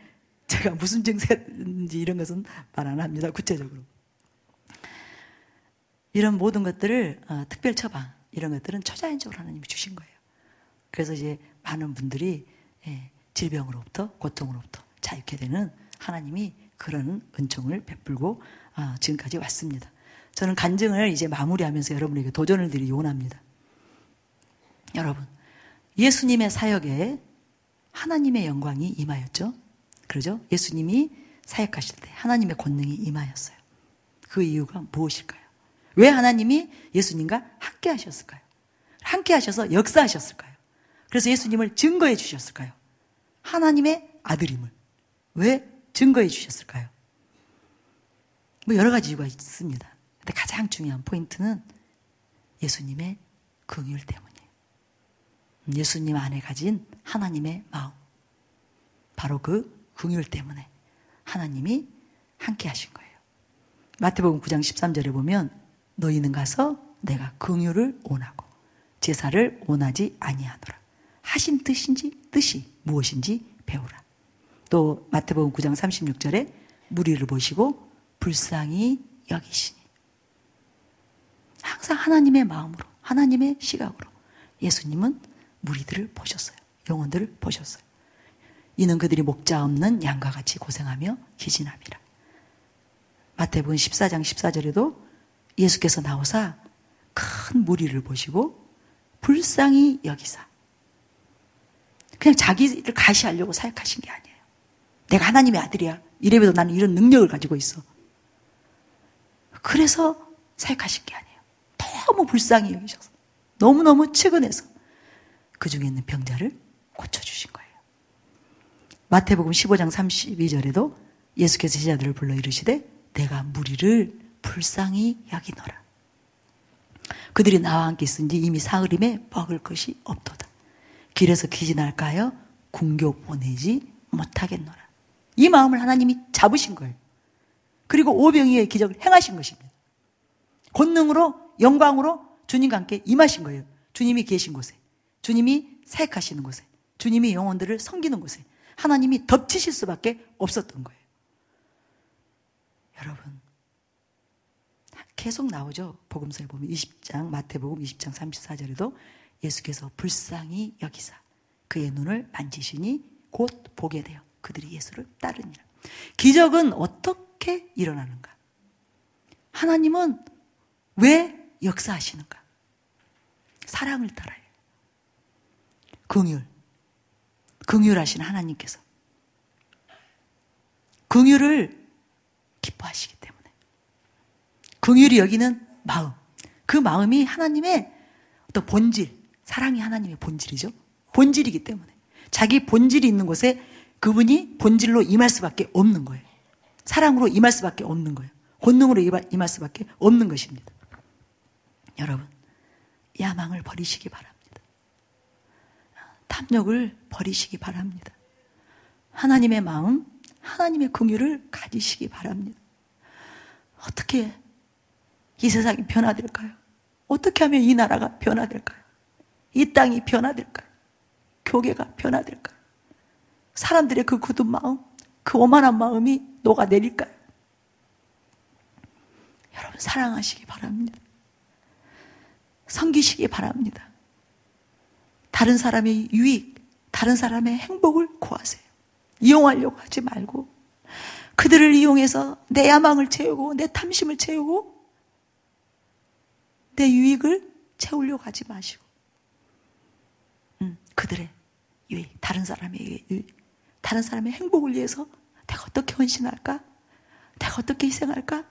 제가 무슨 증세인지 이런 것은 말 안 합니다. 구체적으로. 이런 모든 것들을 특별 처방 이런 것들은 초자연적으로 하나님이 주신 거예요. 그래서 이제 많은 분들이 질병으로부터 고통으로부터 자유케 되는 하나님이 그런 은총을 베풀고 지금까지 왔습니다. 저는 간증을 이제 마무리하면서 여러분에게 도전을 드리기 원합니다. 여러분, 예수님의 사역에 하나님의 영광이 임하였죠. 그러죠? 예수님이 사역하실 때 하나님의 권능이 임하였어요. 그 이유가 무엇일까요? 왜 하나님이 예수님과 함께 하셨을까요? 함께 하셔서 역사하셨을까요? 그래서 예수님을 증거해 주셨을까요? 하나님의 아들임을 왜 증거해 주셨을까요? 뭐 여러 가지 이유가 있습니다. 근데 가장 중요한 포인트는 예수님의 긍휼 때문이에요. 예수님 안에 가진 하나님의 마음, 바로 그 긍휼 때문에 하나님이 함께 하신 거예요. 마태복음 9장 13절에 보면 너희는 가서 내가 긍휼을 원하고 제사를 원하지 아니하노라. 하신 뜻이 무엇인지 배우라. 또 마태복음 9장 36절에 무리를 보시고 불쌍히 여기시니. 항상 하나님의 마음으로, 하나님의 시각으로 예수님은 무리들을 보셨어요. 영혼들을 보셨어요. 이는 그들이 목자 없는 양과 같이 고생하며 기진함이라. 마태복음 14장 14절에도 예수께서 나오사 큰 무리를 보시고 불쌍히 여기사. 그냥 자기를 가시하려고 사역하신 게 아니에요. 내가 하나님의 아들이야. 이래봬도 나는 이런 능력을 가지고 있어. 그래서 사역하신 게 아니에요. 너무 불쌍히 여기셔서 너무너무 측은해서 그 중에 있는 병자를 고쳐주신 거예요. 마태복음 15장 32절에도 예수께서 제자들을 불러 이르시되 내가 무리를 불쌍히 여기노라. 그들이 나와 함께 있은지 이미 사흘임에 먹을 것이 없도다. 길에서 기진할까 하여 궁교 보내지 못하겠노라. 이 마음을 하나님이 잡으신 거예요. 그리고 오병이의 기적을 행하신 것입니다. 권능으로 영광으로 주님과 함께 임하신 거예요. 주님이 계신 곳에, 주님이 사역하시는 곳에, 주님이 영혼들을 섬기는 곳에 하나님이 덮치실 수밖에 없었던 거예요. 여러분, 계속 나오죠. 복음서에 보면 20장, 마태복음 20장 34절에도 예수께서 불쌍히 여기사 그의 눈을 만지시니 곧 보게 되어 그들이 예수를 따르니라. 기적은 어떻게 일어나는가? 하나님은 왜 역사하시는가? 사랑을 따라요. 긍휼하신 하나님께서 긍휼을 기뻐하시기 때문에 긍휼이 여기는 마음, 그 마음이 하나님의 어떤 본질, 사랑이 하나님의 본질이죠. 본질이기 때문에 자기 본질이 있는 곳에 그분이 본질로 임할 수밖에 없는 거예요. 사랑으로 임할 수밖에 없는 거예요. 권능으로 임할 수밖에 없는 것입니다. 여러분, 야망을 버리시기 바랍니다. 탐욕을 버리시기 바랍니다. 하나님의 마음, 하나님의 긍휼을 가지시기 바랍니다. 어떻게 이 세상이 변화될까요? 어떻게 하면 이 나라가 변화될까요? 이 땅이 변화될까요? 교회가 변화될까요? 사람들의 그 굳은 마음, 그 오만한 마음이 녹아내릴까요? 여러분, 사랑하시기 바랍니다. 섬기시기 바랍니다. 다른 사람의 유익, 다른 사람의 행복을 구하세요. 이용하려고 하지 말고 그들을 이용해서 내 야망을 채우고 내 탐심을 채우고 내 유익을 채우려고 하지 마시고 그들의 유익, 다른 사람의 유익, 다른 사람의 행복을 위해서 내가 어떻게 헌신할까? 내가 어떻게 희생할까?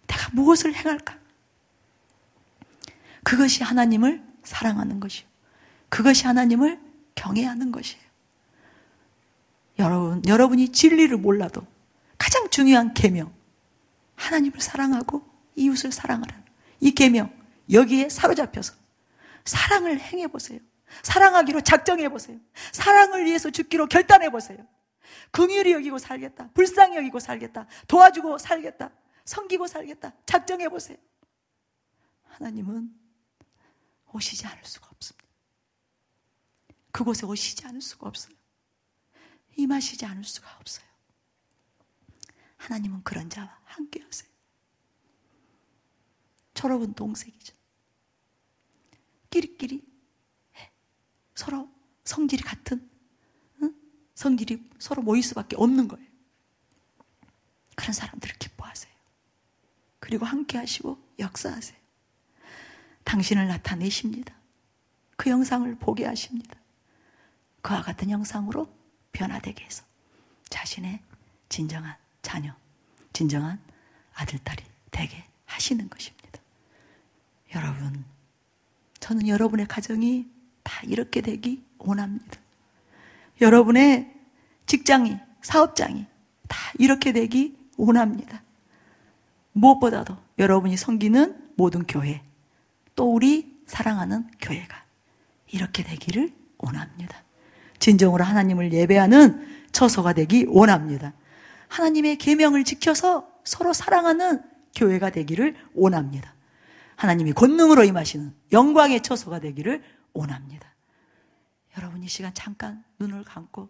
내가 무엇을 행할까? 그것이 하나님을 사랑하는 것이요. 그것이 하나님을 경외하는 것이에요. 여러분이 진리를 몰라도 가장 중요한 계명, 하나님을 사랑하고 이웃을 사랑하라는 이 계명, 여기에 사로잡혀서 사랑을 행해보세요. 사랑하기로 작정해보세요. 사랑을 위해서 죽기로 결단해보세요. 긍휼히 여기고 살겠다. 불쌍히 여기고 살겠다. 도와주고 살겠다. 섬기고 살겠다. 작정해보세요. 하나님은 오시지 않을 수가 없습니다. 그곳에 오시지 않을 수가 없어요. 임하시지 않을 수가 없어요. 하나님은 그런 자와 함께 하세요. 졸업은 동생이죠. 끼리끼리 서로 성질이 같은, 성질이 서로 모일 수밖에 없는 거예요. 그런 사람들을 기뻐하세요. 그리고 함께 하시고 역사하세요. 당신을 나타내십니다. 그 영상을 보게 하십니다. 그와 같은 영상으로 변화되게 해서 자신의 진정한 자녀, 진정한 아들, 딸이 되게 하시는 것입니다. 여러분, 저는 여러분의 가정이 다 이렇게 되기 원합니다. 여러분의 직장이, 사업장이 다 이렇게 되기 원합니다. 무엇보다도 여러분이 섬기는 모든 교회, 또 우리 사랑하는 교회가 이렇게 되기를 원합니다. 진정으로 하나님을 예배하는 처소가 되기 원합니다. 하나님의 계명을 지켜서 서로 사랑하는 교회가 되기를 원합니다. 하나님이 권능으로 임하시는 영광의 처소가 되기를 원합니다. 여러분, 이 시간 잠깐 눈을 감고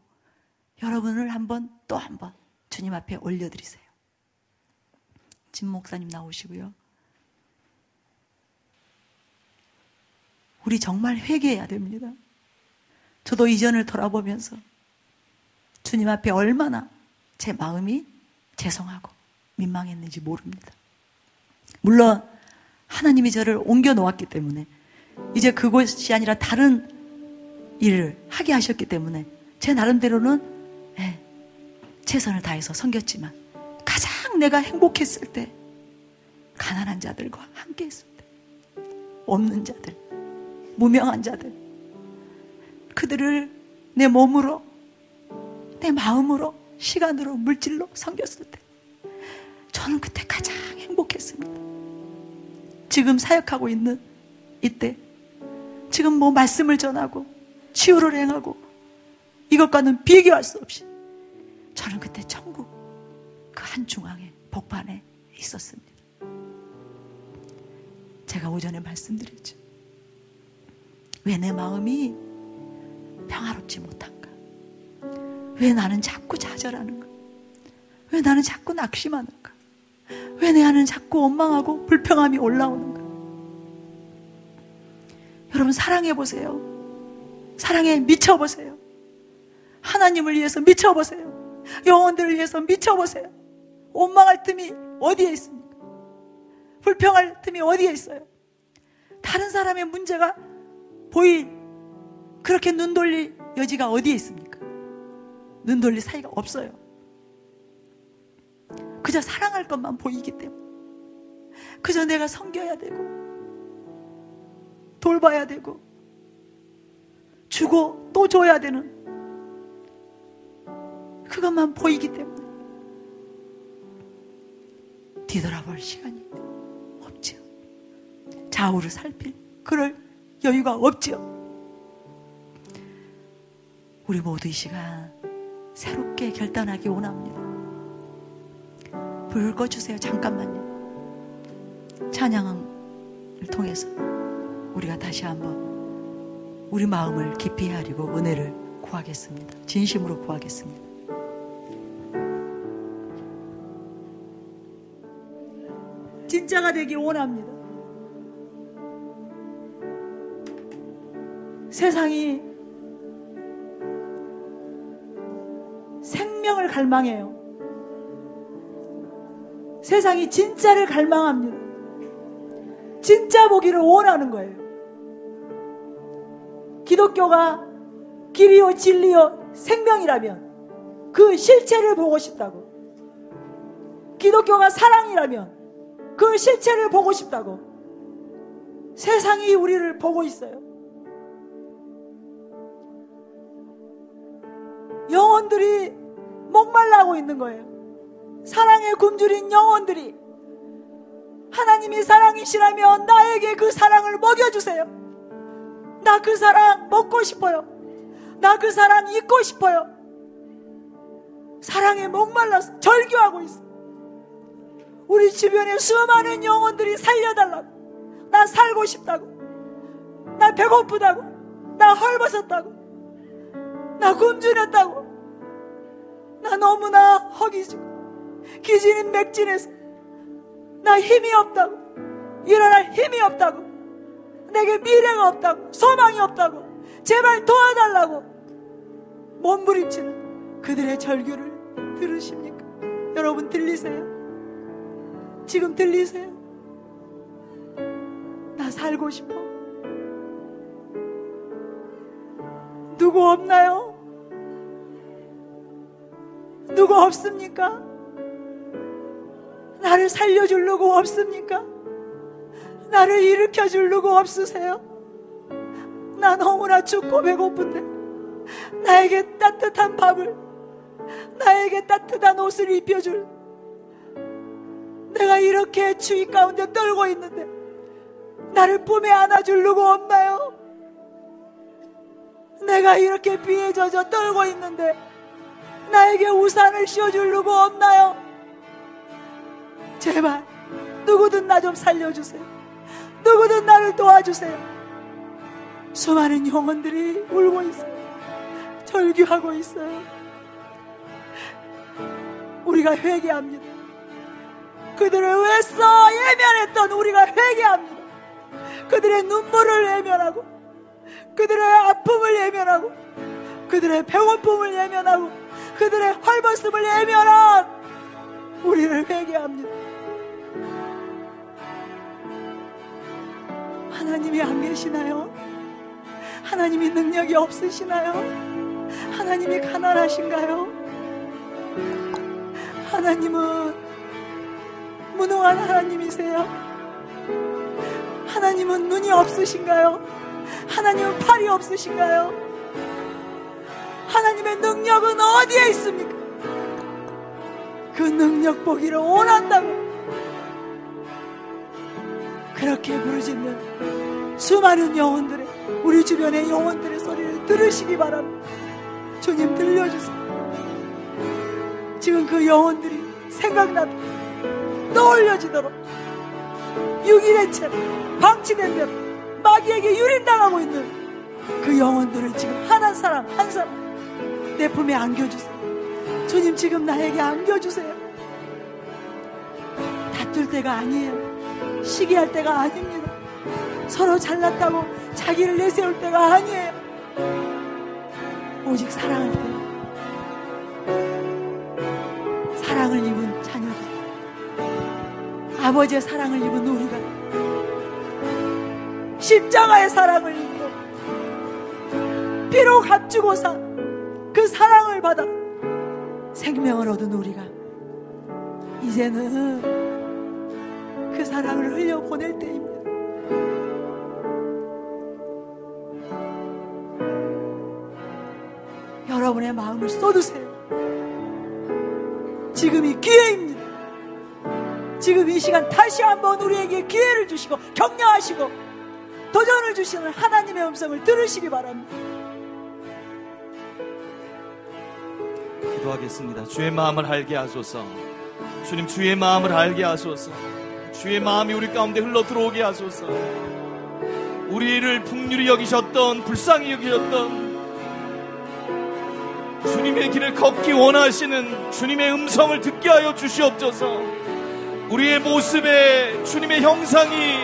여러분을 또 한 번 주님 앞에 올려드리세요. 진 목사님 나오시고요. 우리 정말 회개해야 됩니다. 저도 이전을 돌아보면서 주님 앞에 얼마나 제 마음이 죄송하고 민망했는지 모릅니다. 물론 하나님이 저를 옮겨 놓았기 때문에 이제 그곳이 아니라 다른 일을 하게 하셨기 때문에 제 나름대로는 최선을 다해서 섬겼지만 가장 내가 행복했을 때 가난한 자들과 함께 했을 때, 없는 자들, 무명한 자들, 그들을 내 몸으로, 내 마음으로, 시간으로, 물질로 섬겼을 때 저는 그때 가장 행복했습니다. 지금 사역하고 있는 이때, 지금 뭐 말씀을 전하고 치유를 행하고 이것과는 비교할 수 없이 저는 그때 천국 그 한 중앙에 복판에 있었습니다. 제가 오전에 말씀드렸죠. 왜 내 마음이 평화롭지 못한가? 왜 나는 자꾸 좌절하는가? 왜 나는 자꾸 낙심하는가? 왜 내 안은 자꾸 원망하고 불평함이 올라오는가? 여러분, 사랑해보세요. 사랑에 미쳐보세요. 하나님을 위해서 미쳐보세요. 영혼들을 위해서 미쳐보세요. 원망할 틈이 어디에 있습니까? 불평할 틈이 어디에 있어요? 다른 사람의 문제가 보일 그렇게 눈 돌릴 여지가 어디에 있습니까? 눈 돌릴 사이가 없어요. 그저 사랑할 것만 보이기 때문에, 그저 내가 섬겨야 되고 돌봐야 되고 주고 또 줘야 되는 그것만 보이기 때문에 뒤돌아볼 시간이 없죠. 좌우를 살필 그럴 여유가 없죠. 우리 모두 이 시간 새롭게 결단하기 원합니다. 불 꺼주세요. 잠깐만요. 찬양을 통해서 우리가 다시 한번 우리 마음을 깊이 헤아리고 은혜를 구하겠습니다. 진심으로 구하겠습니다. 진짜가 되기 원합니다. 세상이 생명을 갈망해요. 세상이 진짜를 갈망합니다. 진짜 보기를 원하는 거예요. 기독교가 길이요 진리요 생명이라면 그 실체를 보고 싶다고, 기독교가 사랑이라면 그 실체를 보고 싶다고 세상이 우리를 보고 있어요. 영혼들이 목말라하고 있는 거예요. 사랑에 굶주린 영혼들이, 하나님이 사랑이시라면 나에게 그 사랑을 먹여주세요. 나 그 사랑 먹고 싶어요. 나 그 사랑 잊고 싶어요. 사랑에 목말라서 절규하고 있어. 우리 주변에 수많은 영혼들이 살려달라고, 나 살고 싶다고, 나 배고프다고, 나 헐벗었다고, 나 굶주렸다고, 나 너무나 허기지고 기진인 맥진해서 나 힘이 없다고 일어날 힘이 없다고, 내게 미래가 없다고, 소망이 없다고, 제발 도와달라고 몸부림치는 그들의 절규를 들으십니까? 여러분 들리세요? 지금 들리세요? 나 살고 싶어. 누구 없나요? 누구 없습니까? 나를 살려줄 누구 없습니까? 나를 일으켜줄 누구 없으세요? 나 너무나 죽고 배고픈데 나에게 따뜻한 밥을, 나에게 따뜻한 옷을 입혀줄, 내가 이렇게 추위 가운데 떨고 있는데 나를 품에 안아줄 누구 없나요? 내가 이렇게 비에 젖어 떨고 있는데 나에게 우산을 씌워줄 누구 없나요? 제발 누구든 나 좀 살려주세요. 누구든 나를 도와주세요. 수많은 영혼들이 울고 있어요. 절규하고 있어요. 우리가 회개합니다. 그들을 외써 예면했던 우리가 회개합니다. 그들의 눈물을 예면하고, 그들의 아픔을 예면하고, 그들의 배고픔을 예면하고, 그들의 헐벗음을 예면한 우리를 회개합니다. 하나님이 안 계시나요? 하나님이 능력이 없으시나요? 하나님이 가난하신가요? 하나님은 무능한 하나님이세요? 하나님은 눈이 없으신가요? 하나님은 팔이 없으신가요? 하나님의 능력은 어디에 있습니까? 그 능력 보기를 원한다고 그렇게 부르짖는 수많은 영혼들의, 우리 주변의 영혼들의 소리를 들으시기 바랍니다. 주님 들려주세요. 지금 그 영혼들이 생각나도록, 떠올려지도록, 유기된 채 방치된 대로 마귀에게 유린당하고 있는 그 영혼들을 지금 한 사람 한 사람 내 품에 안겨주세요. 주님 지금 나에게 안겨주세요. 다툴 때가 아니에요. 시기할 때가 아닙니다. 서로 잘났다고 자기를 내세울 때가 아니에요. 오직 사랑할 때, 사랑을 입은 자녀들, 아버지의 사랑을 입은 우리가 십자가의 사랑을 입고 피로 값주고 산 그 사랑을 받아 생명을 얻은 우리가 이제는 그 사랑을 흘려보낼 때입니다. 여러분의 마음을 쏟으세요. 지금이 기회입니다. 지금 이 시간 다시 한번 우리에게 기회를 주시고 격려하시고 도전을 주시는 하나님의 음성을 들으시기 바랍니다. 기도하겠습니다. 주의 마음을 알게 하소서. 주님, 주의 마음을 알게 하소서. 주의 마음이 우리 가운데 흘러 들어오게 하소서. 우리를 풍휼히 여기셨던, 불쌍히 여기셨던 주님의 길을 걷기 원하시는 주님의 음성을 듣게 하여 주시옵소서. 우리의 모습에 주님의 형상이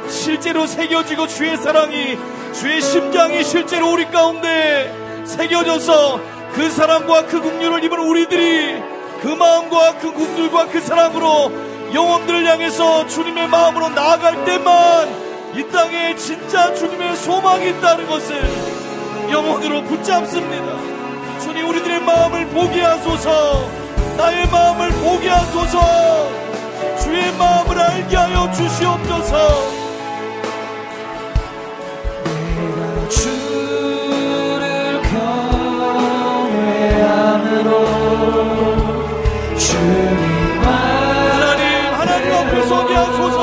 실제로 새겨지고 주의 사랑이, 주의 심장이 실제로 우리 가운데 새겨져서 그 사랑과 그 긍휼을 입은 우리들이 그 마음과 그 긍휼과 그 사랑으로 영혼들을 향해서 주님의 마음으로 나아갈 때만 이 땅에 진짜 주님의 소망이 있다는 것을 영혼으로 붙잡습니다. 주님, 우리들의 마음을 보게 하소서. 나의 마음을 보게 하소서. 주의 마음을 알게 하여 주시옵소서. 내가 주를 경외함으로 주님만 하나님 앞에 서게 하소서.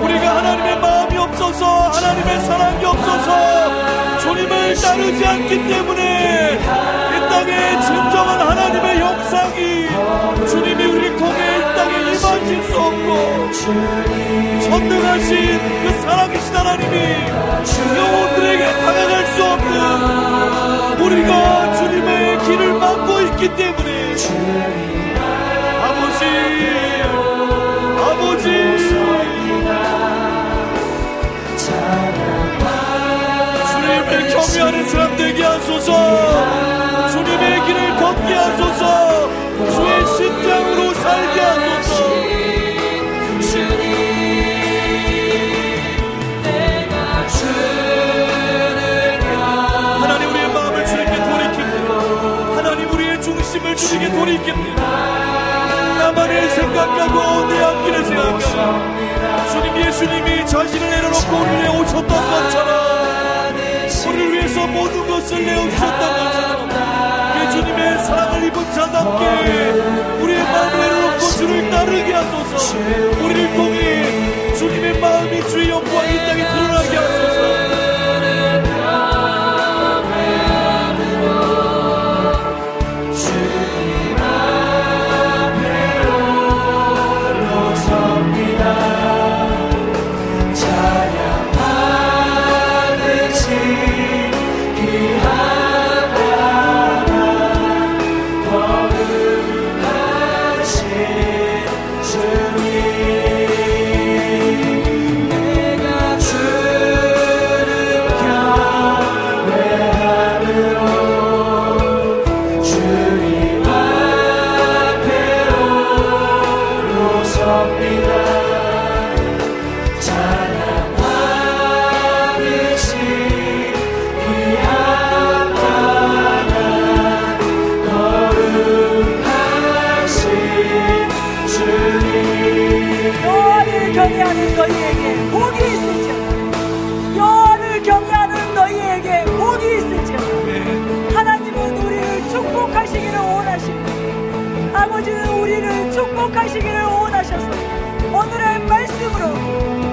우리가 하나님의 마음이 없어서, 하나님의 사랑이 없어서 주님을 따르지 않기 때문에 이 땅에 진정한 하나님의 형상이 주님이 우리를 통해 이 땅에 임하실 수 없고, 전능하신 그 살아계신 하나님이 영혼들에게 다가갈 수 없는 우리가 주님의 길을 막고 있기 때문에 아버지 되게 하소서. 주님의 길을 걷게 하소서. 주의 심장으로 살게 하소서. 하나님 우리의 마음을 주님께 돌이킵니다. 하나님 우리의 중심을 주님께 돌이킵니다. 나만을 생각하고 내 앞길을 생각하고 주님 예수님이 자신을 내려놓고 우리를 위해 오셨던 것처럼 우리를 위해서 모든 것을 내어주셨던 것처럼 그 주님의 사랑을 입은 자답게 우리의 마음을 내려놓고 주를 따르게 하소서. 우리를 통해 주님의 마음이 주의 영광이 이 땅에 드러나게 하소서. 축복하시기를 원하셔서 오늘의 말씀으로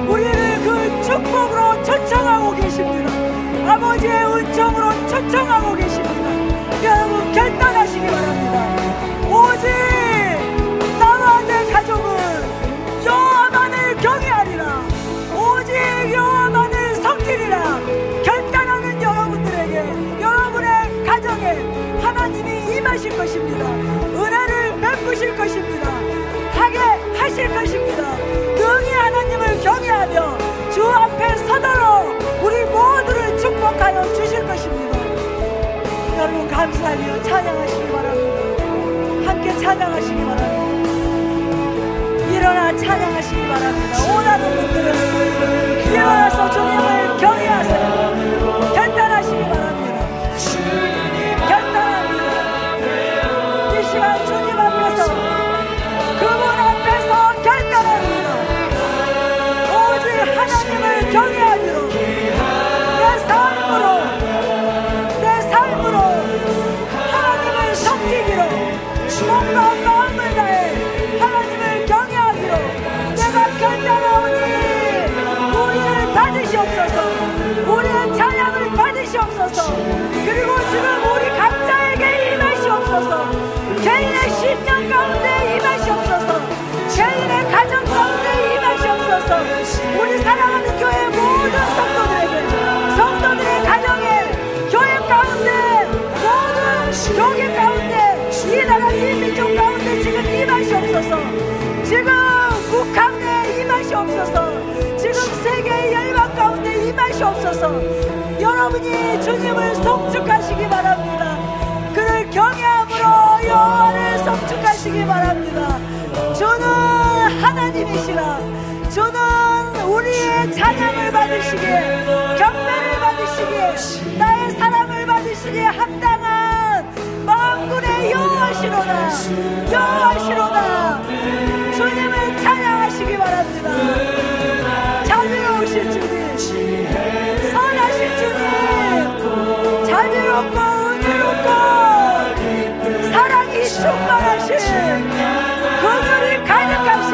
우리를 그 축복으로 초청하고 계십니다. 아버지의 은총으로 초청하고 계십니다. 여러분 결단하시기 바랍니다. 오직 나와 내 가족은 여호와만을 경외하리라. 오직 여호와만을 섬기리라. 결단하는 여러분들에게 여러분의 가정에 하나님이 임하실 것입니다. 은혜를 베푸실 것입니다. 하게 하실 것입니다. 능히 하나님을 경외하며 주 앞에 서도록 우리 모두를 축복하여 주실 것입니다. 여러분 감사하며 찬양하시기 바랍니다. 함께 찬양하시기 바랍니다. 일어나 찬양하시기 바랍니다. 원하는 분들은 일어나서 주님을 경외하세요. 결단하시기 바랍니다. 결단합니다. 이 시간 주님 앞에서 그분 앞에서 결단합니다. 오직 하나님을 경외하기로 내 삶으로 하나님을 섬기기로 몸과 마음을 다해 하나님을 경외하기로 내가 결단하오니 우리를 받으시옵소서. 우리의 찬양을 받으시옵소서. 그리고 지금 우리 각자에게 임하시옵소서. 개인의 심령 가운데 임하시옵소서. 개인의 가정 가운데 임하시옵소서. 우리 사랑하는 교회 모든 성도들의 가정에 교회 가운데 모든 교계 가운데 이 나라 이 민족 가운데 지금 임하시옵소서. 지금 북한 내에 임하시옵소서. 지금 세계의 열방 가운데 임하시옵소서. 여러분이 주님을 송축하시기 바랍니다. 그를 경외함으로 여호와를 송축하시기 바랍니다. 주는 하나님이시라. 주는 우리의 찬양을 받으시기에 경배를 받으시기에 나의 사랑을 받으시기에 합당한 만군의 여호와시로다. 여호와시로다. 주님을 찬양하시기 바랍니다. 자비로우신 주님, 선하신 주님, 자비롭고 은혜롭고 사랑이 충만하신 그들이 가득하신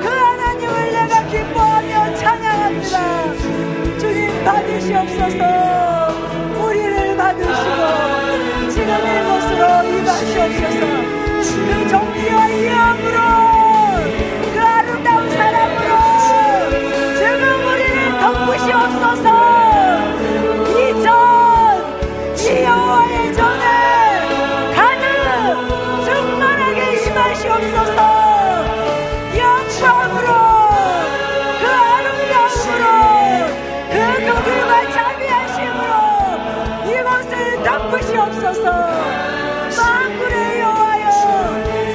그 하나님을 내가 기뻐하며 찬양합니다. 주님 받으시옵소서. 우리를 받으시고 지금 이곳으로 임하시옵소서. 그 정리와 이함으로 그 아름다운 사랑으로 지금 우리를 덮으시옵소서. 이 여호와의 전에 가득 충만하게 임하시옵소서. 영광으로 그 아름다움으로 그 긍휼과 자비하심으로 이곳 덮으시옵소서. 만군의 여호와여,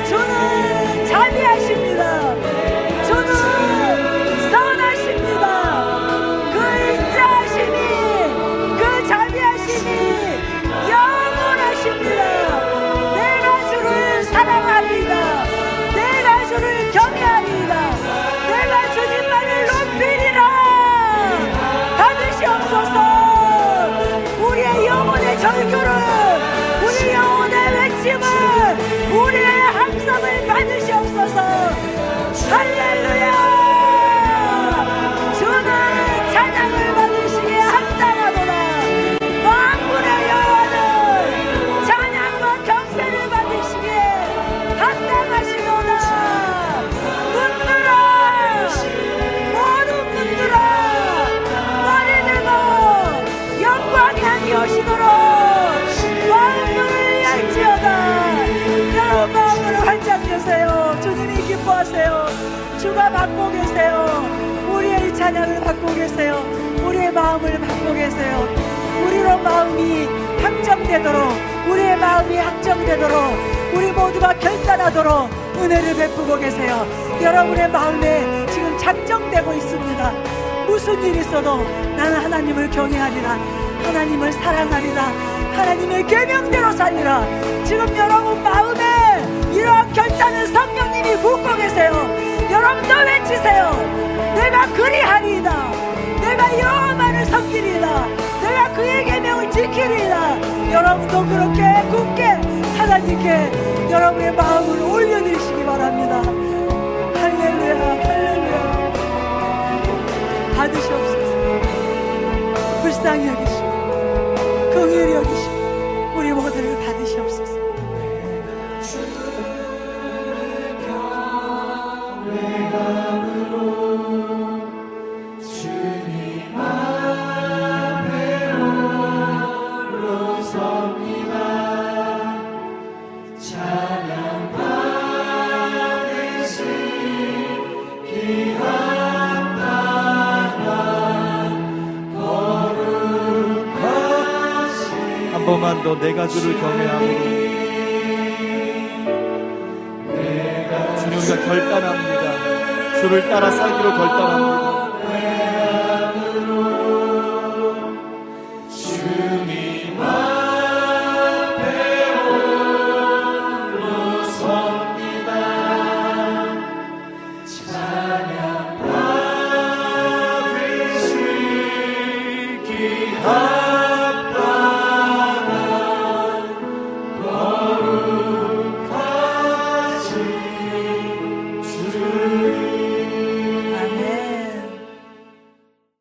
주는 자비하십니다. 주는 선하십니다. 그 인자하심이, 그 자비하심이 영원하십니다. 내가 주를 사랑하리이다. 내가 주를 경외하리이다. 내가 주님만을 높이리라. 받으시옵소서. 우리의 영혼의 절규를, 우리 영혼의 외침을, 우리의 항상을 받으시옵소서. 할렐루야. 주는 찬양을 받으시기에 합당하도다. 만군의 여호와는 찬양과 경배를 받으시기에 합당하시도다. 문들아, 모든 문들아, 머리 들고 영광이 하니 오시도록 마음을 열지어다. 여러분 마음으로 활짝 여세요. 주님이 기뻐하세요. 주가 받고 계세요. 우리의 이 찬양을 받고 계세요. 우리의 마음을 받고 계세요. 우리로 마음이 확정되도록, 우리의 마음이 확정되도록, 우리 모두가 결단하도록 은혜를 베푸고 계세요. 여러분의 마음에 지금 작정되고 있습니다. 무슨 일이 있어도 나는 하나님을 경외하리라, 하나님을 사랑하리라, 하나님의 계명대로 살리라. 지금 여러분 마음에 이러한 결단을 성령님이 붓고 계세요. 여러분도 외치세요. 내가 그리하리이다. 내가 여호와만을 섬기리이다. 내가 그의 계명을 지키리이다. 여러분도 그렇게 굳게 하나님께 여러분의 마음을 올려드리시기 바랍니다. 할렐루야, 할렐루야. 받으시옵소서. 불쌍히 여기시고 긍휼히 여기시고 우리 모두를 받으시옵소서. 한 번만 더 내가 주를 경외함으로 주님, 우리가 결단합니다. 주를 따라 살기로 결단합니다.